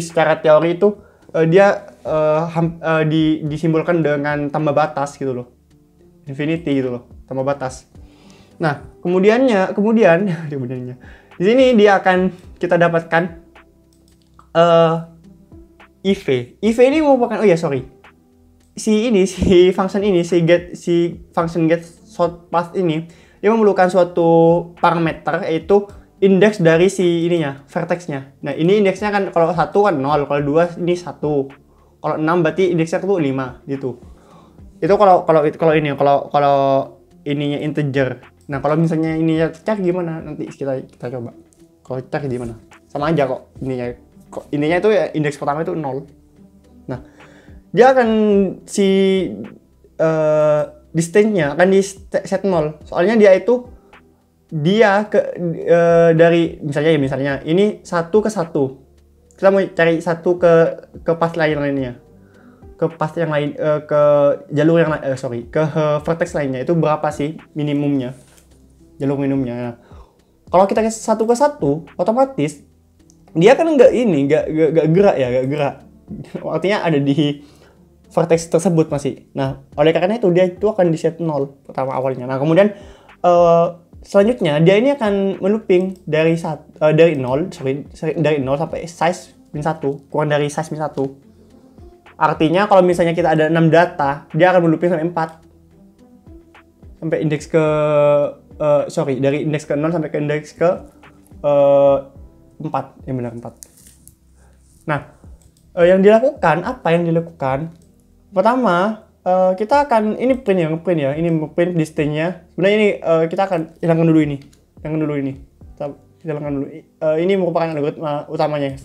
secara teori itu dia disimbolkan dengan tambah batas gitu loh, infinity gitu loh, tambah batas. Nah kemudian Di sini dia akan kita dapatkan IV. IV ini merupakan si function ini si function get short path ini dia memerlukan suatu parameter yaitu indeks dari si ininya, vertexnya. Nah, ini indeksnya kan kalau 1 kan 0, kalau 2 ini 1. Kalau 6 berarti indeksnya tuh 5 gitu. Itu kalau ininya integer. Nah, kalau misalnya ininya char gimana? Nanti kita coba. Kalau char gimana? Sama aja kok ininya. Intinya itu ya indeks pertama itu 0. Nah, dia akan distance-nya akan di set 0. Soalnya dia dari misalnya ini 1 ke 1. Kita mau cari 1 ke path lainnya. Ke path yang lain ke jalur yang ke vertex lainnya itu berapa sih minimumnya? Jalur minimumnya. Nah, kalau kita 1 ke 1 otomatis dia kan nggak gerak ya, nggak gerak. Artinya ada di vertex tersebut masih. Nah, oleh karena itu dia itu akan di set 0 pertama awalnya. Nah, kemudian selanjutnya dia ini akan melooping dari 0 sampai size min 1, kurang dari size min 1. Artinya kalau misalnya kita ada 6 data, dia akan melooping sampai 4. Sampai indeks ke dari indeks ke 0 sampai ke indeks ke 4, yang benar 4. Nah, yang dilakukan pertama kita akan ini print ya, ini print distance-nya. Sebenarnya ini kita akan hilangkan dulu ini. Kita hilangkan dulu. Ini merupakan algoritma utamanya.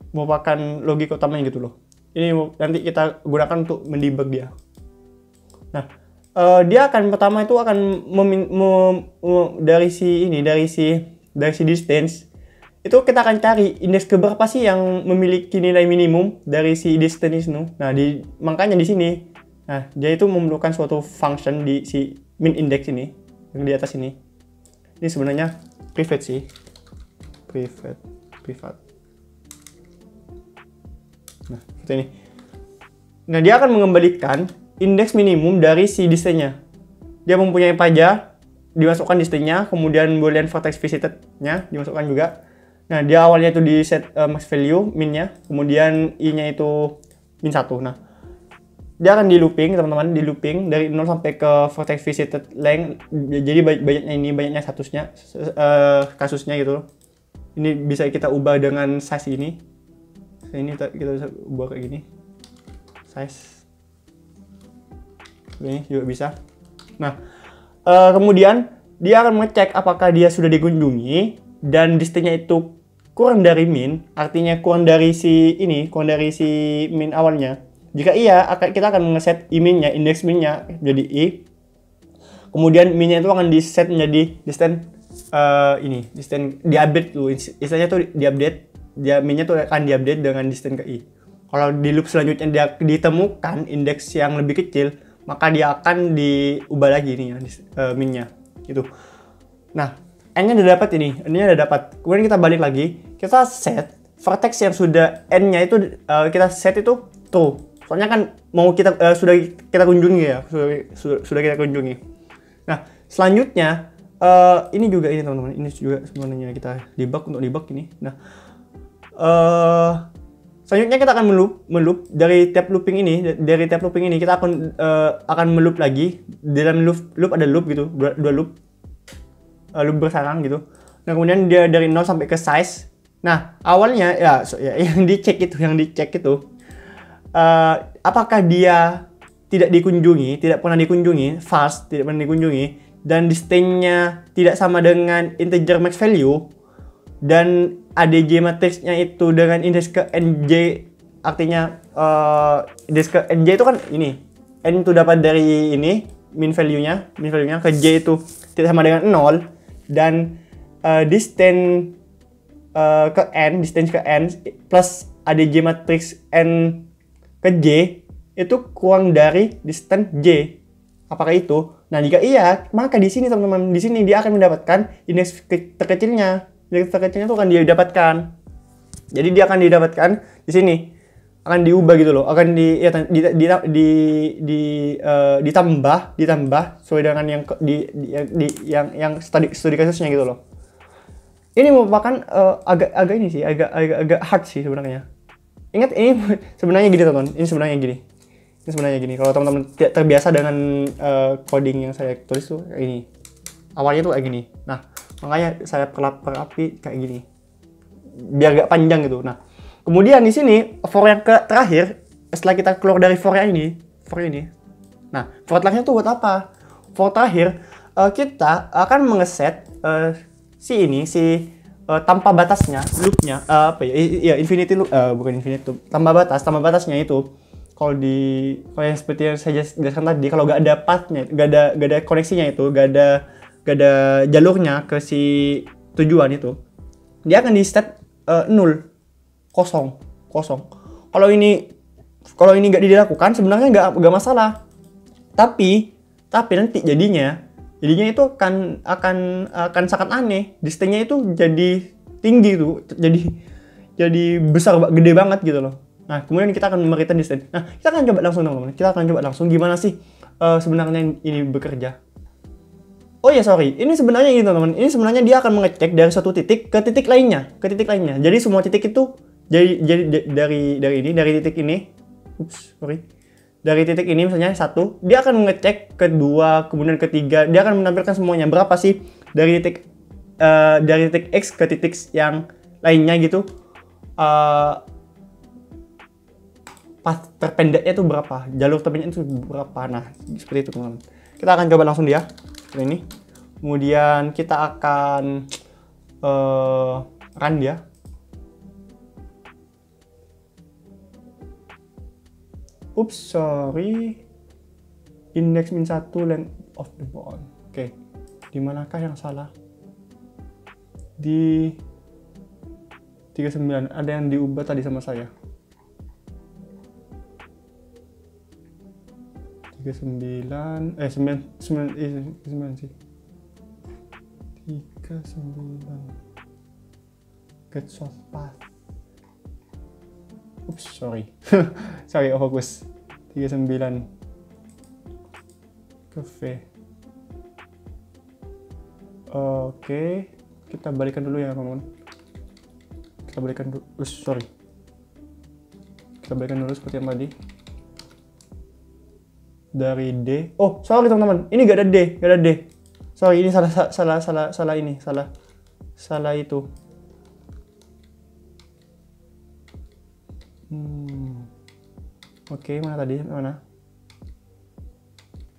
Merupakan logika utamanya gitu loh. Ini nanti kita gunakan untuk mendebug dia. Nah, dia akan pertama itu akan dari si distance itu kita akan cari indeks keberapa sih yang memiliki nilai minimum dari si distance itu. Nah, makanya di sini, nah dia itu memerlukan suatu function di si min index ini yang di atas ini. Ini sebenarnya private sih, private. Nah, seperti ini. Nah, dia akan mengembalikan indeks minimum dari si distance-nya. Dia mempunyai pajak, dimasukkan distance-nya, kemudian boolean vertex visited-nya dimasukkan juga. Nah, dia awalnya itu di set max value min-nya, kemudian i-nya itu min 1. Nah, dia akan di looping, teman-teman, dari 0 sampai ke vertex visited length. Jadi banyaknya kasusnya gitu. Ini bisa kita ubah dengan size ini. Ini kita bisa ubah kayak gini. Size. Ini juga bisa. Nah, kemudian dia akan mengecek apakah dia sudah dikunjungi dan distance-nya itu kurang dari min, artinya kurang dari si min awalnya. Jika iya, kita akan ngeset i-min-nya, indeks min-nya jadi i. Kemudian min-nya itu akan di-set menjadi distance distance di-update tuh. Istilahnya tuh di-update, min-nya tuh akan di-update dengan distance ke i. Kalau di loop selanjutnya dia ditemukan indeks yang lebih kecil, maka dia akan diubah lagi nih min-nya gitu. Nah, n-nya udah dapat n-nya udah dapat. Kemudian kita balik lagi, kita set vertex yang sudah n-nya itu kita set itu true. Soalnya kan mau kita sudah kita kunjungi ya, sudah kita kunjungi. Nah, selanjutnya ini teman-teman, ini juga sebenarnya kita debug ini. Nah, selanjutnya kita akan meloop dari tab looping ini. Dari tab looping ini kita akan meloop lagi. Di dalam loop ada loop gitu, dua loop bersarang gitu. Nah, kemudian dia dari 0 sampai ke size. Nah, awalnya yang dicek itu apakah dia tidak pernah dikunjungi, false, tidak pernah dikunjungi, dan distance-nya tidak sama dengan integer max value, dan ADJ matrixnya itu dengan indeks ke nj, artinya indeks ke nj itu kan ini, n itu dapat dari ini min value-nya ke j itu tidak sama dengan 0, dan distance ke n plus ADJ matrix n ke j itu kurang dari distance j. Apakah itu? Nah, jika iya, maka di sini teman-teman, di sini dia akan mendapatkan indeks terkecilnya. Indeks terkecilnya itu akan dia dapatkan. Jadi dia akan didapatkan di sini. Akan diubah gitu loh. Akan ditambah sesuai dengan yang studi kasusnya gitu loh. Ini merupakan agak ini sih, agak hard sih sebenarnya. Ingat ini sebenarnya gini teman-teman, ini sebenarnya gini. Ini sebenarnya gini. Kalau teman-teman tidak terbiasa dengan coding yang saya tulis tuh kayak ini. Awalnya tuh kayak gini. Nah, makanya saya perapi kayak gini. Biar gak panjang gitu. Nah, kemudian di sini for yang terakhir, setelah kita keluar dari for ini. Nah, for terakhir tuh buat apa? For terakhir kita akan mengeset si tanpa batasnya, loopnya, apa ya? Iya, infinity loop, bukan infinity loop, tambah batasnya itu. Kalau yang seperti yang saya jelaskan tadi, kalau gak ada pathnya, gak ada koneksinya itu, gak ada jalurnya ke si tujuan itu, dia akan di set 0, kosong. Kalau ini gak dilakukan sebenarnya gak masalah, tapi nanti jadinya itu akan sangat aneh. Distance-nya itu jadi tinggi tuh, jadi besar, gede banget gitu loh. Nah, kemudian kita akan mereturn distance. Nah, kita akan coba langsung teman-teman. Kita akan coba langsung gimana sih sebenarnya ini bekerja. Oh ya, sorry. Ini sebenarnya ini teman-teman. Ini sebenarnya dia akan mengecek dari suatu titik ke titik lainnya, Jadi semua titik itu dari titik ini. Dari titik ini misalnya 1, dia akan mengecek kedua, kemudian ketiga, dia akan menampilkan semuanya berapa sih dari titik X ke titik yang lainnya gitu. Path terpendeknya itu berapa, jalur terpendeknya itu berapa. Nah, seperti itu teman-teman. Kita akan coba langsung dia seperti ini. Kemudian kita akan run dia. Oops, sorry. Index min 1 length of the ball. Oke. Di manakah yang salah? Di 39. Ada yang diubah tadi sama saya. 39 9 sih. 39. Get soft path. Oops, sorry. Sorry, fokus. 39 ke V. Oke, kita balikan dulu ya, teman-teman. Kita balikan dulu. Sorry. Kita balikan dulu seperti yang tadi. Dari D. Oh, sorry teman-teman. Ini gak ada D. Sorry, ini salah ini. Salah itu. Oke, mana tadi? Mana?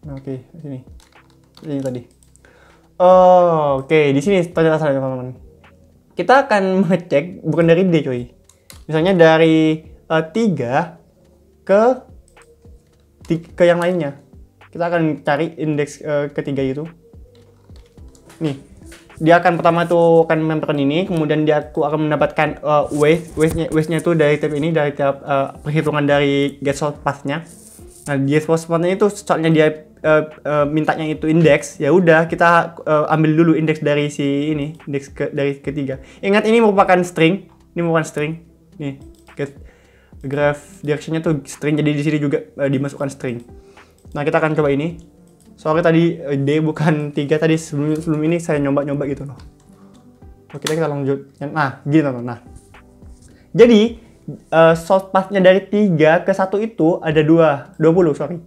Nah, oke, sini. Ini tadi. Oke, di sini ternyata salah teman-teman. Kita akan mengecek bukan dari D, coy. Misalnya dari 3 ke yang lainnya. Kita akan cari indeks ketiga itu. Nih. Dia akan pertama tuh akan menempelkan ini, kemudian dia akan mendapatkan weight-nya itu dari tab ini, dari tab perhitungan dari get source path-nya. Nah, get source path-nya itu soalnya dia mintanya itu indeks, ya udah kita ambil dulu indeks dari si ini, dari ketiga. Ingat ini merupakan string. Nih, graph direction-nya tuh string, jadi di sini juga dimasukkan string. Nah, kita akan coba ini. Soalnya tadi D bukan 3, tadi sebelum ini saya nyoba gitu loh. Oke, kita lanjut. Nah, gini teman-teman. Nah, jadi source path-nya dari 3 ke 1 itu ada 20, sorry.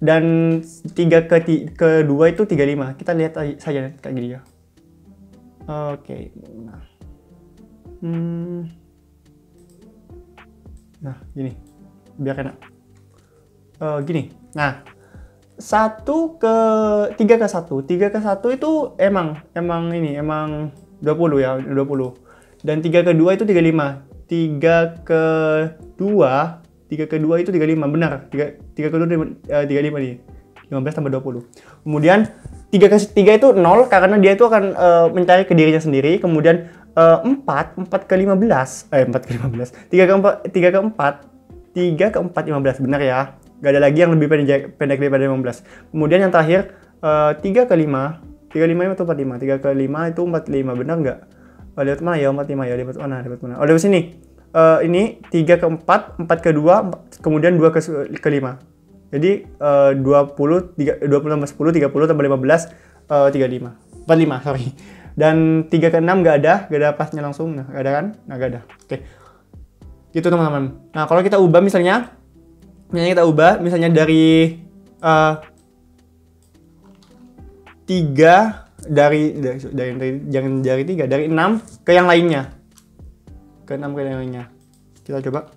Dan 3 ke 2 itu 35. Kita lihat saja kayak gini ya. Oke. Nah, gini. Biar enak. Gini. Nah, 3 ke 1 itu emang 20 ya, 20. Dan 3 ke 2 itu 35. 3 ke 2 itu 35, benar. 3 ke 2 35 nih. 15 tambah 20. Kemudian 3 ke 3 itu 0 karena dia itu akan mencari ke dirinya sendiri. Kemudian 4 ke 15. 3 ke 4 15, benar ya. Gak ada lagi yang lebih pendek daripada 15. Kemudian yang terakhir 3 ke 5 itu 45. 3 ke 5 itu 45, benar nggak? Lewat mana ya 45 ya? Lewat mana? Oh, lewat sini. Ini 3 ke 4 ke 2, kemudian 2 ke 5. Jadi 20 tambah 10, 30 tambah 15, 35. 45, sorry. Dan 3 ke 6 nggak ada pasnya langsung. Nah, nggak ada kan? Nah, nggak ada. Oke. Gitu teman-teman. Nah, kalau kita ubah misalnya dari 3 jangan dari 3, dari 6 ke yang lainnya. Ke 6 ke yang lainnya. Kita coba.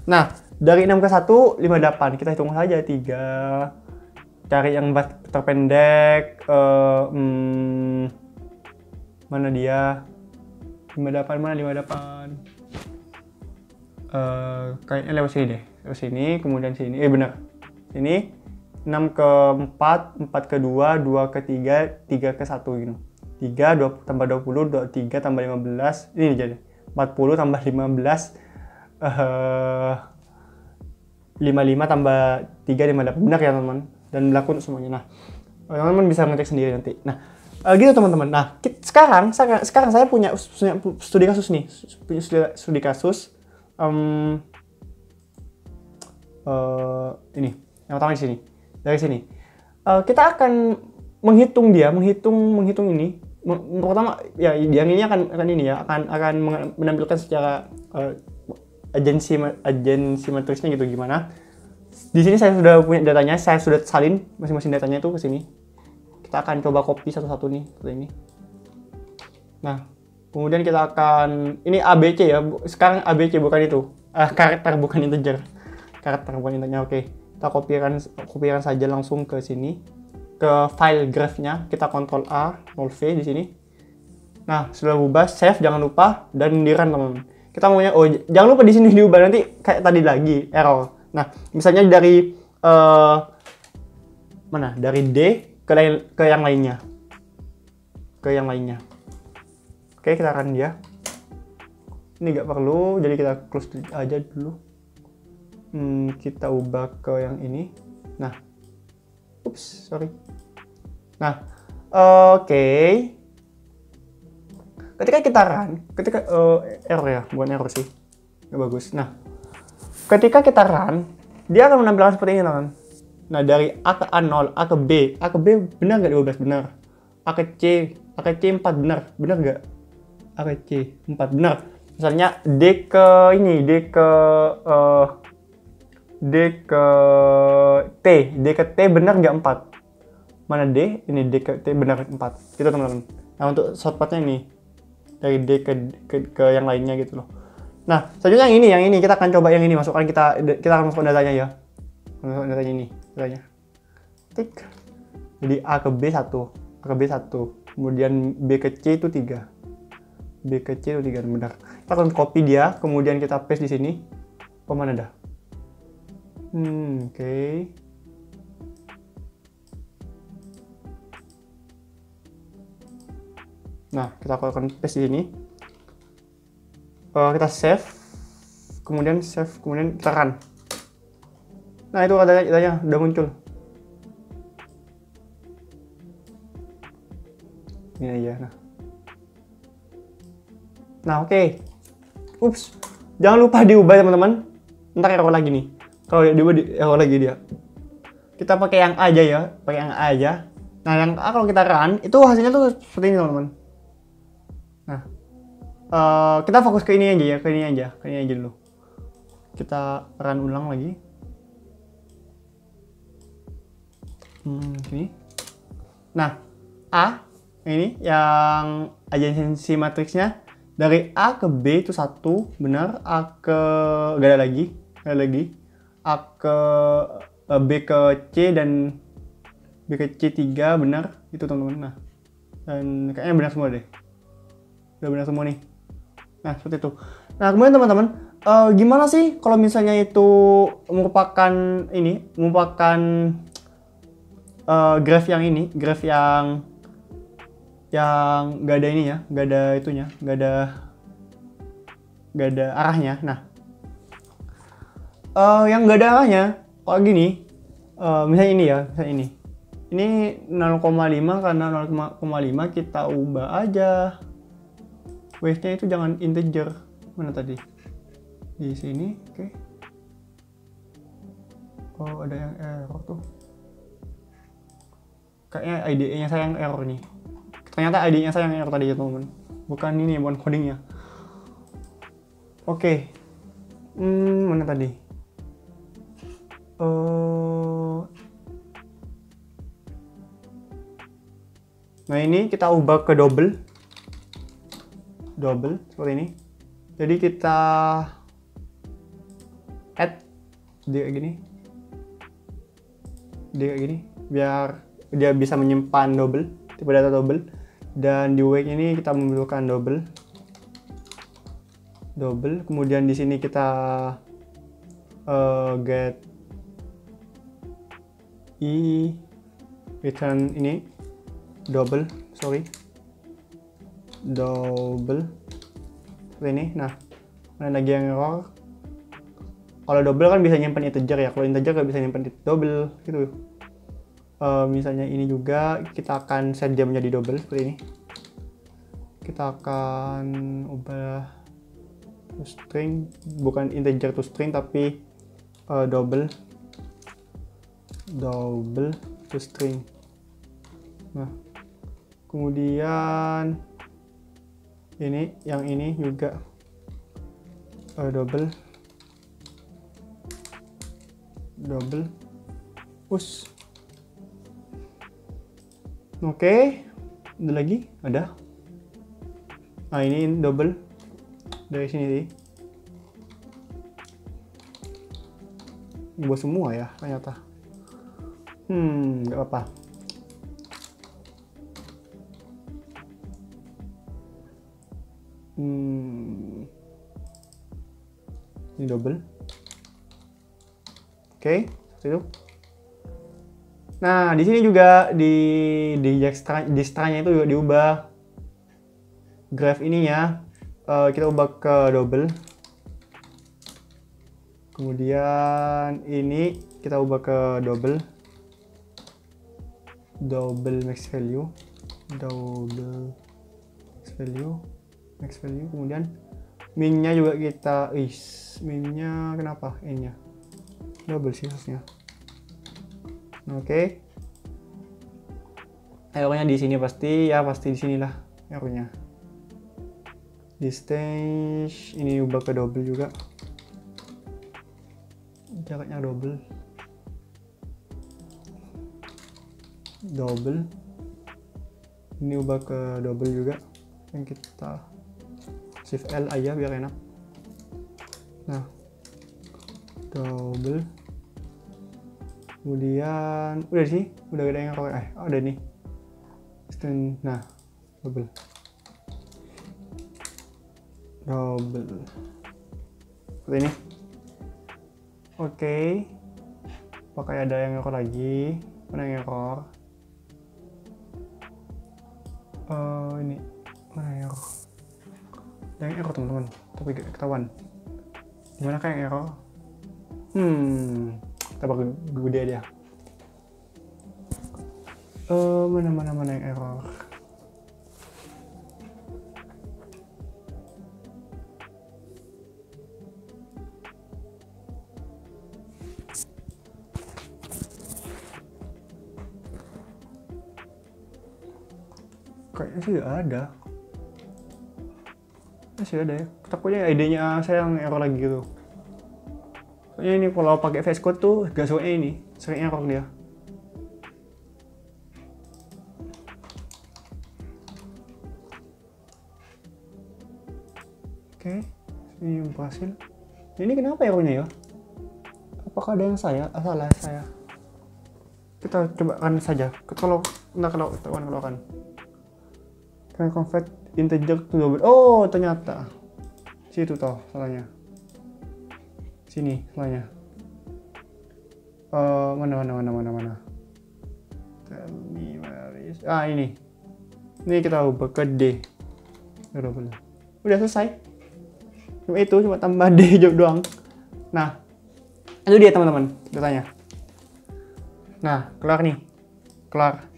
Nah, dari 6 ke 1, 58. Kita hitung saja 3. Cari yang terpendek. Mana dia? 58, mana 58? Kayaknya lewat sini deh. Lewat sini, kemudian sini. Benar. Ini 6 ke 4, 4 ke 2, 2 ke 3, 3 ke 1 gitu. 3 tambah 20, 23 tambah 15. Ini jadi 40 tambah 15. 55 tambah 3, 58. Benar ya teman-teman? Dan berlaku untuk semuanya. Nah, teman-teman bisa ngecek sendiri nanti. Nah, gitu teman-teman. Nah, sekarang saya punya studi kasus nih. Punya studi kasus. Ini. Yang pertama di sini. Dari sini. Kita akan menghitung ini. Pertama ya yang ini akan ini ya, akan menampilkan secara agensi matrisnya gitu gimana. Di sini saya sudah punya datanya, saya sudah salin masing-masing datanya itu ke sini. Kita akan coba copy satu-satu nih seperti ini. Nah, kemudian kita akan ini ABC ya. Sekarang ABC bukan itu. Karakter bukan integer. Karakter bukan integer. Oke. Kita kopikan saja langsung ke sini. Ke file graph-nya, kita Ctrl A, Ctrl V di sini. Nah, sudah ubah, save jangan lupa dan di run teman-teman. Kita maunya jangan lupa di sini diubah nanti kayak tadi lagi error. Nah, misalnya dari mana? Dari D ke yang lainnya. Oke, kita run dia. Ini nggak perlu, jadi kita close aja dulu. Kita ubah ke yang ini. Nah, sorry. Nah, oke. Ketika kita run, error ya, bukan error sih. Nggak bagus. Nah, ketika kita run, dia akan menampilkan seperti ini, teman. Nah, dari A ke A0, A ke B benar nggak 12? Benar. A ke C 4 benar nggak? A ke C 4 benar. Misalnya D ke T benar nggak 4? Mana D? Ini D ke T benar 4. Gitu teman-teman. Nah, untuk shortcutnya ini dari D ke yang lainnya gitu loh. Nah, selanjutnya yang ini kita akan coba yang ini, masukkan kita akan masukkan datanya ya. Masukkan datanya ini, datanya. Tik. Jadi A ke B 1, kemudian B ke C itu 3. B ke C itu 3 benar. Kita akan copy dia, kemudian kita paste di sini. Mana dah? Oke. Nah, kita akan paste di sini. Kita save, kemudian kita run. Nah, itu datanya udah muncul. Ini aja. Nah, oke. Ups, jangan lupa diubah teman-teman. Ntar error lagi nih. Kalau diubah error lagi dia. Kita pakai yang A aja ya, Nah, yang A kalau kita run itu hasilnya tuh seperti ini teman-teman. Nah, kita fokus ke ini aja ya, ke ini aja dulu. Kita run ulang lagi. Sini. Nah, A ini yang agensi matriksnya dari A ke B itu 1 benar, A ke gak ada lagi, A ke B ke C dan B ke C 3 benar itu teman-teman. Nah, dan kayaknya benar semua deh. Udah benar semua nih. Nah, seperti itu. Nah, kemudian teman-teman, gimana sih kalau misalnya itu merupakan graph yang nggak ada ini ya, nggak ada itunya, nggak ada arahnya. Nah, yang nggak ada arahnya, kalau gini, misalnya ini 0,5 karena 0,5 kita ubah aja. Weight-nya itu jangan integer. Mana tadi? Di sini, oke. Oh, ada yang error tuh. Kayaknya IDE-nya saya yang error nih. Ternyata ID-nya saya yang error tadi ya teman-teman. Bukan ini, bukan codingnya. Oke. Mana tadi? Nah ini kita ubah ke double seperti ini. Jadi kita add dia kayak gini, biar dia bisa menyimpan tipe data double. Dan di wake ini kita memerlukan double. Kemudian di sini kita get return ini double seperti ini. Nah, ada lagi yang error. Kalau double kan bisa nyimpan integer ya, kalau integer nggak bisa nyimpan double gitu. Misalnya ini juga kita akan set dia menjadi double seperti ini. Kita akan ubah to string, bukan integer to string tapi double to string. Nah, kemudian yang ini juga double push. Oke, ada lagi, ada. Nah ini double dari sini sih. Buat semua ya ternyata. Nggak apa. Ini double. Oke, seperti itu. Nah, di sini juga di nya itu juga diubah graph ininya. Kita ubah ke double. Kemudian ini kita ubah ke double max value. Kemudian min-nya juga kita min-nya kenapa n-nya double sih harusnya. Oke. Errornya di sini pasti di sinilah errornya. Distance ini ubah ke double juga. Jaraknya double. Ini ubah ke double juga. Yang kita shift L aja biar enak. Nah, double. Kemudian udah sih, udah ada yang error. Ada nih. Nah, double. Seperti ini. Oke. Pakai ada yang error lagi. Mana yang error? Ini mana yang error? Ada yang error teman-teman, tapi gak ketahuan. Gimana kayak yang error? Kita bakal gede dia. Mana yang error? Kayaknya sih ada. Masih ada ya. Takutnya ID-nya saya yang error lagi gitu. Soalnya ini kalau pakai VS Code tuh gak suka ini, sering error dia. Oke, ini berhasil. Ini kenapa errornya ya? Apakah ada yang salah saya? Kita coba kan saja. Kalau kan convert integer to double. Oh, ternyata situ toh salahnya. Sini salahnya. Mana? Tell me where is. Ini. Ini kita ubah ke D. Double. Udah selesai. Cuma tambah D doang. Nah, itu dia teman-teman datanya. Nah, kelar nih. Kelar.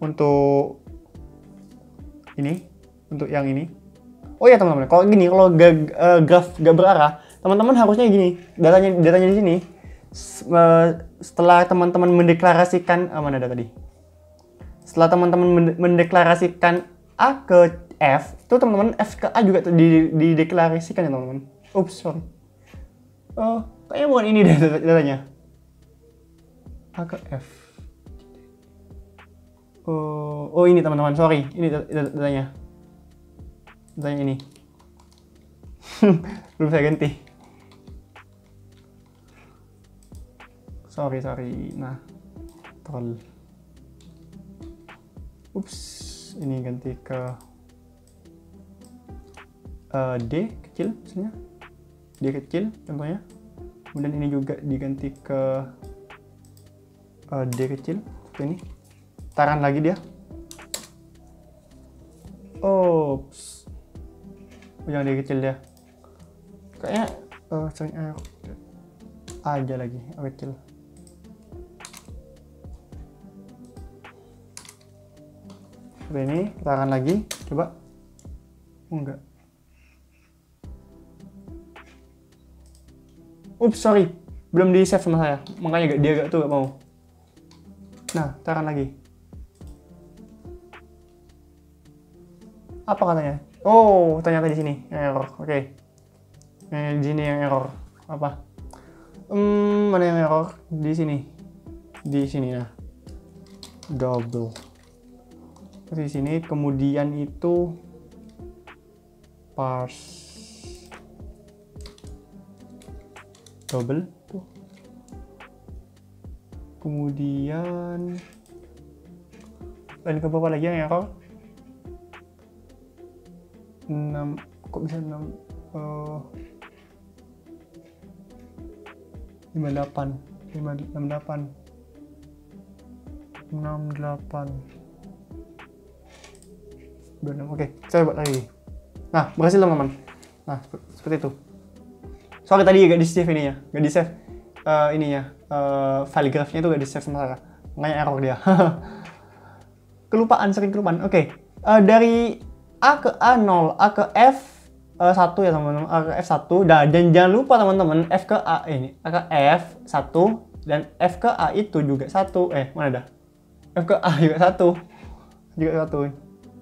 Untuk ini, untuk yang ini. Oh ya teman-teman, kalau graf gak berarah, teman-teman harusnya gini, datanya di sini. Setelah teman-teman mendeklarasikan mana data tadi? Setelah teman-teman mendeklarasikan A ke F, itu teman-teman F ke A juga dideklarasikan ya teman-teman. Oops, sorry. Oh, kayaknya bukan ini deh datanya. A ke F. Oh ini teman-teman, sorry. Ini datanya. Datanya ini. Belum saya ganti. Sorry. Nah, troll. Ups, ini ganti ke D kecil misalnya. D kecil contohnya. Kemudian ini juga diganti ke D kecil seperti ini. Taran lagi dia. Oops. Yang D kecil dia. Kayaknya sering aja lagi A kecil. Seperti ini, taran lagi, coba. Enggak. Ups, sorry. Belum di save sama saya. Makanya dia gak mau. Nah, taran lagi. Apa katanya? Oh, ternyata di sini error. Oke. Di sini yang error. Apa? Mana yang error? Di sini. Di sini nah. Double. Di sini kemudian itu parse double tuh. Kemudian dan ke bawah lagi yang error 6, kok bisa 6 58 Oke, saya buat lagi. Nah, berhasil teman-teman. Nah, seperti itu. Soalnya tadi gak di save ininya, gak di save ininya, file graphnya itu gak di save sama saya. Makanya error dia. Sering kelupaan. Oke, dari A ke A0, A ke F1 ya teman-teman, A ke F1. Dan jangan lupa teman-teman, F ke A ini, A ke F1 dan F ke A itu juga 1. Mana dah? F ke A juga 1.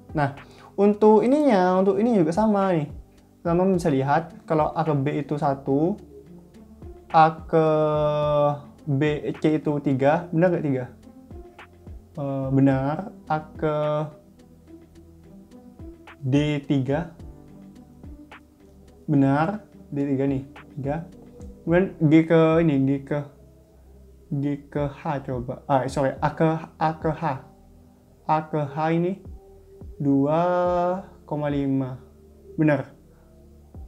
Nah, untuk ini juga sama nih. Teman-teman bisa lihat kalau A ke B itu 1, A ke B C itu 3, benar nggak 3? Benar. A ke D 3, benar. D 3 nih, 3. Kemudian G ke H coba. Sorry, A ke H. A ke H ini 2,5. Benar.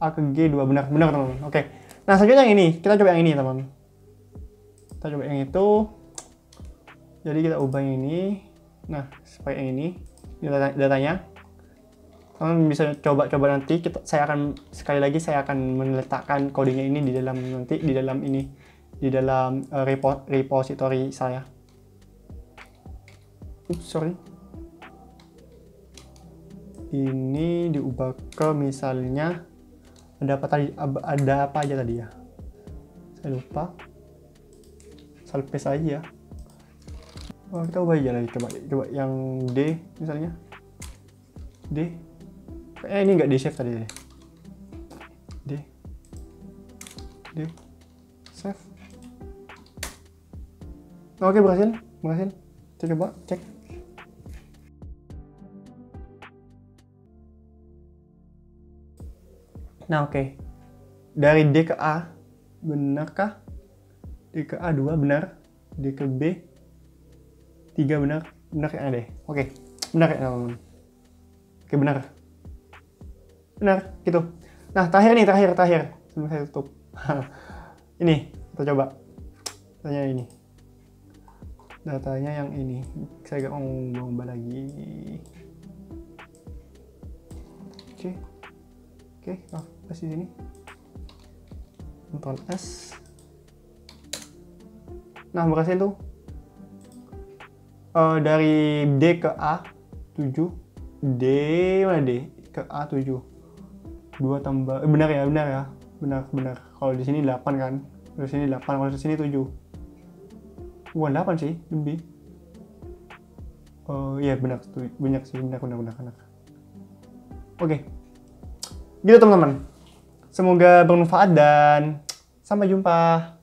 A ke G 2, benar teman-teman. Oke. Nah, selanjutnya yang ini, kita coba yang ini teman. Kita coba yang itu. Jadi kita ubah yang ini. Nah, supaya yang ini datanya. Teman bisa coba nanti. Saya akan meletakkan kodenya ini di dalam repository saya. Oops, sorry. Ini diubah ke misalnya ada apa aja tadi ya, saya lupa. Salpes aja. Kita ubah aja lagi, coba yang D misalnya. D ini nggak di save tadi deh. D save. Oke, berhasil. Kita coba cek. Nah, oke. Dari D ke A, benarkah? D ke A 2 benar. D ke B 3 benar. Benar kayaknya deh. Oke. Benar kayaknya teman-teman. Oke, benar. Benar, gitu. Nah, terakhir. Sebelum saya tutup. Ini, kita coba. Datanya ini. Datanya yang ini. Saya gak mau ngubah lagi. Oke, di sini. Ctrl S. Nah, berhasil tuh. Dari D ke A 7. D mana D? Ke A 7. 2 tambah benar ya. Benar. Kalau di sini 8 kan. Di sini 8, kalau di sini 7. Bukan 8 sih, lebih. Oh iya benar, banyak sih, benar. Oke, gitu teman-teman. Semoga bermanfaat dan sampai jumpa.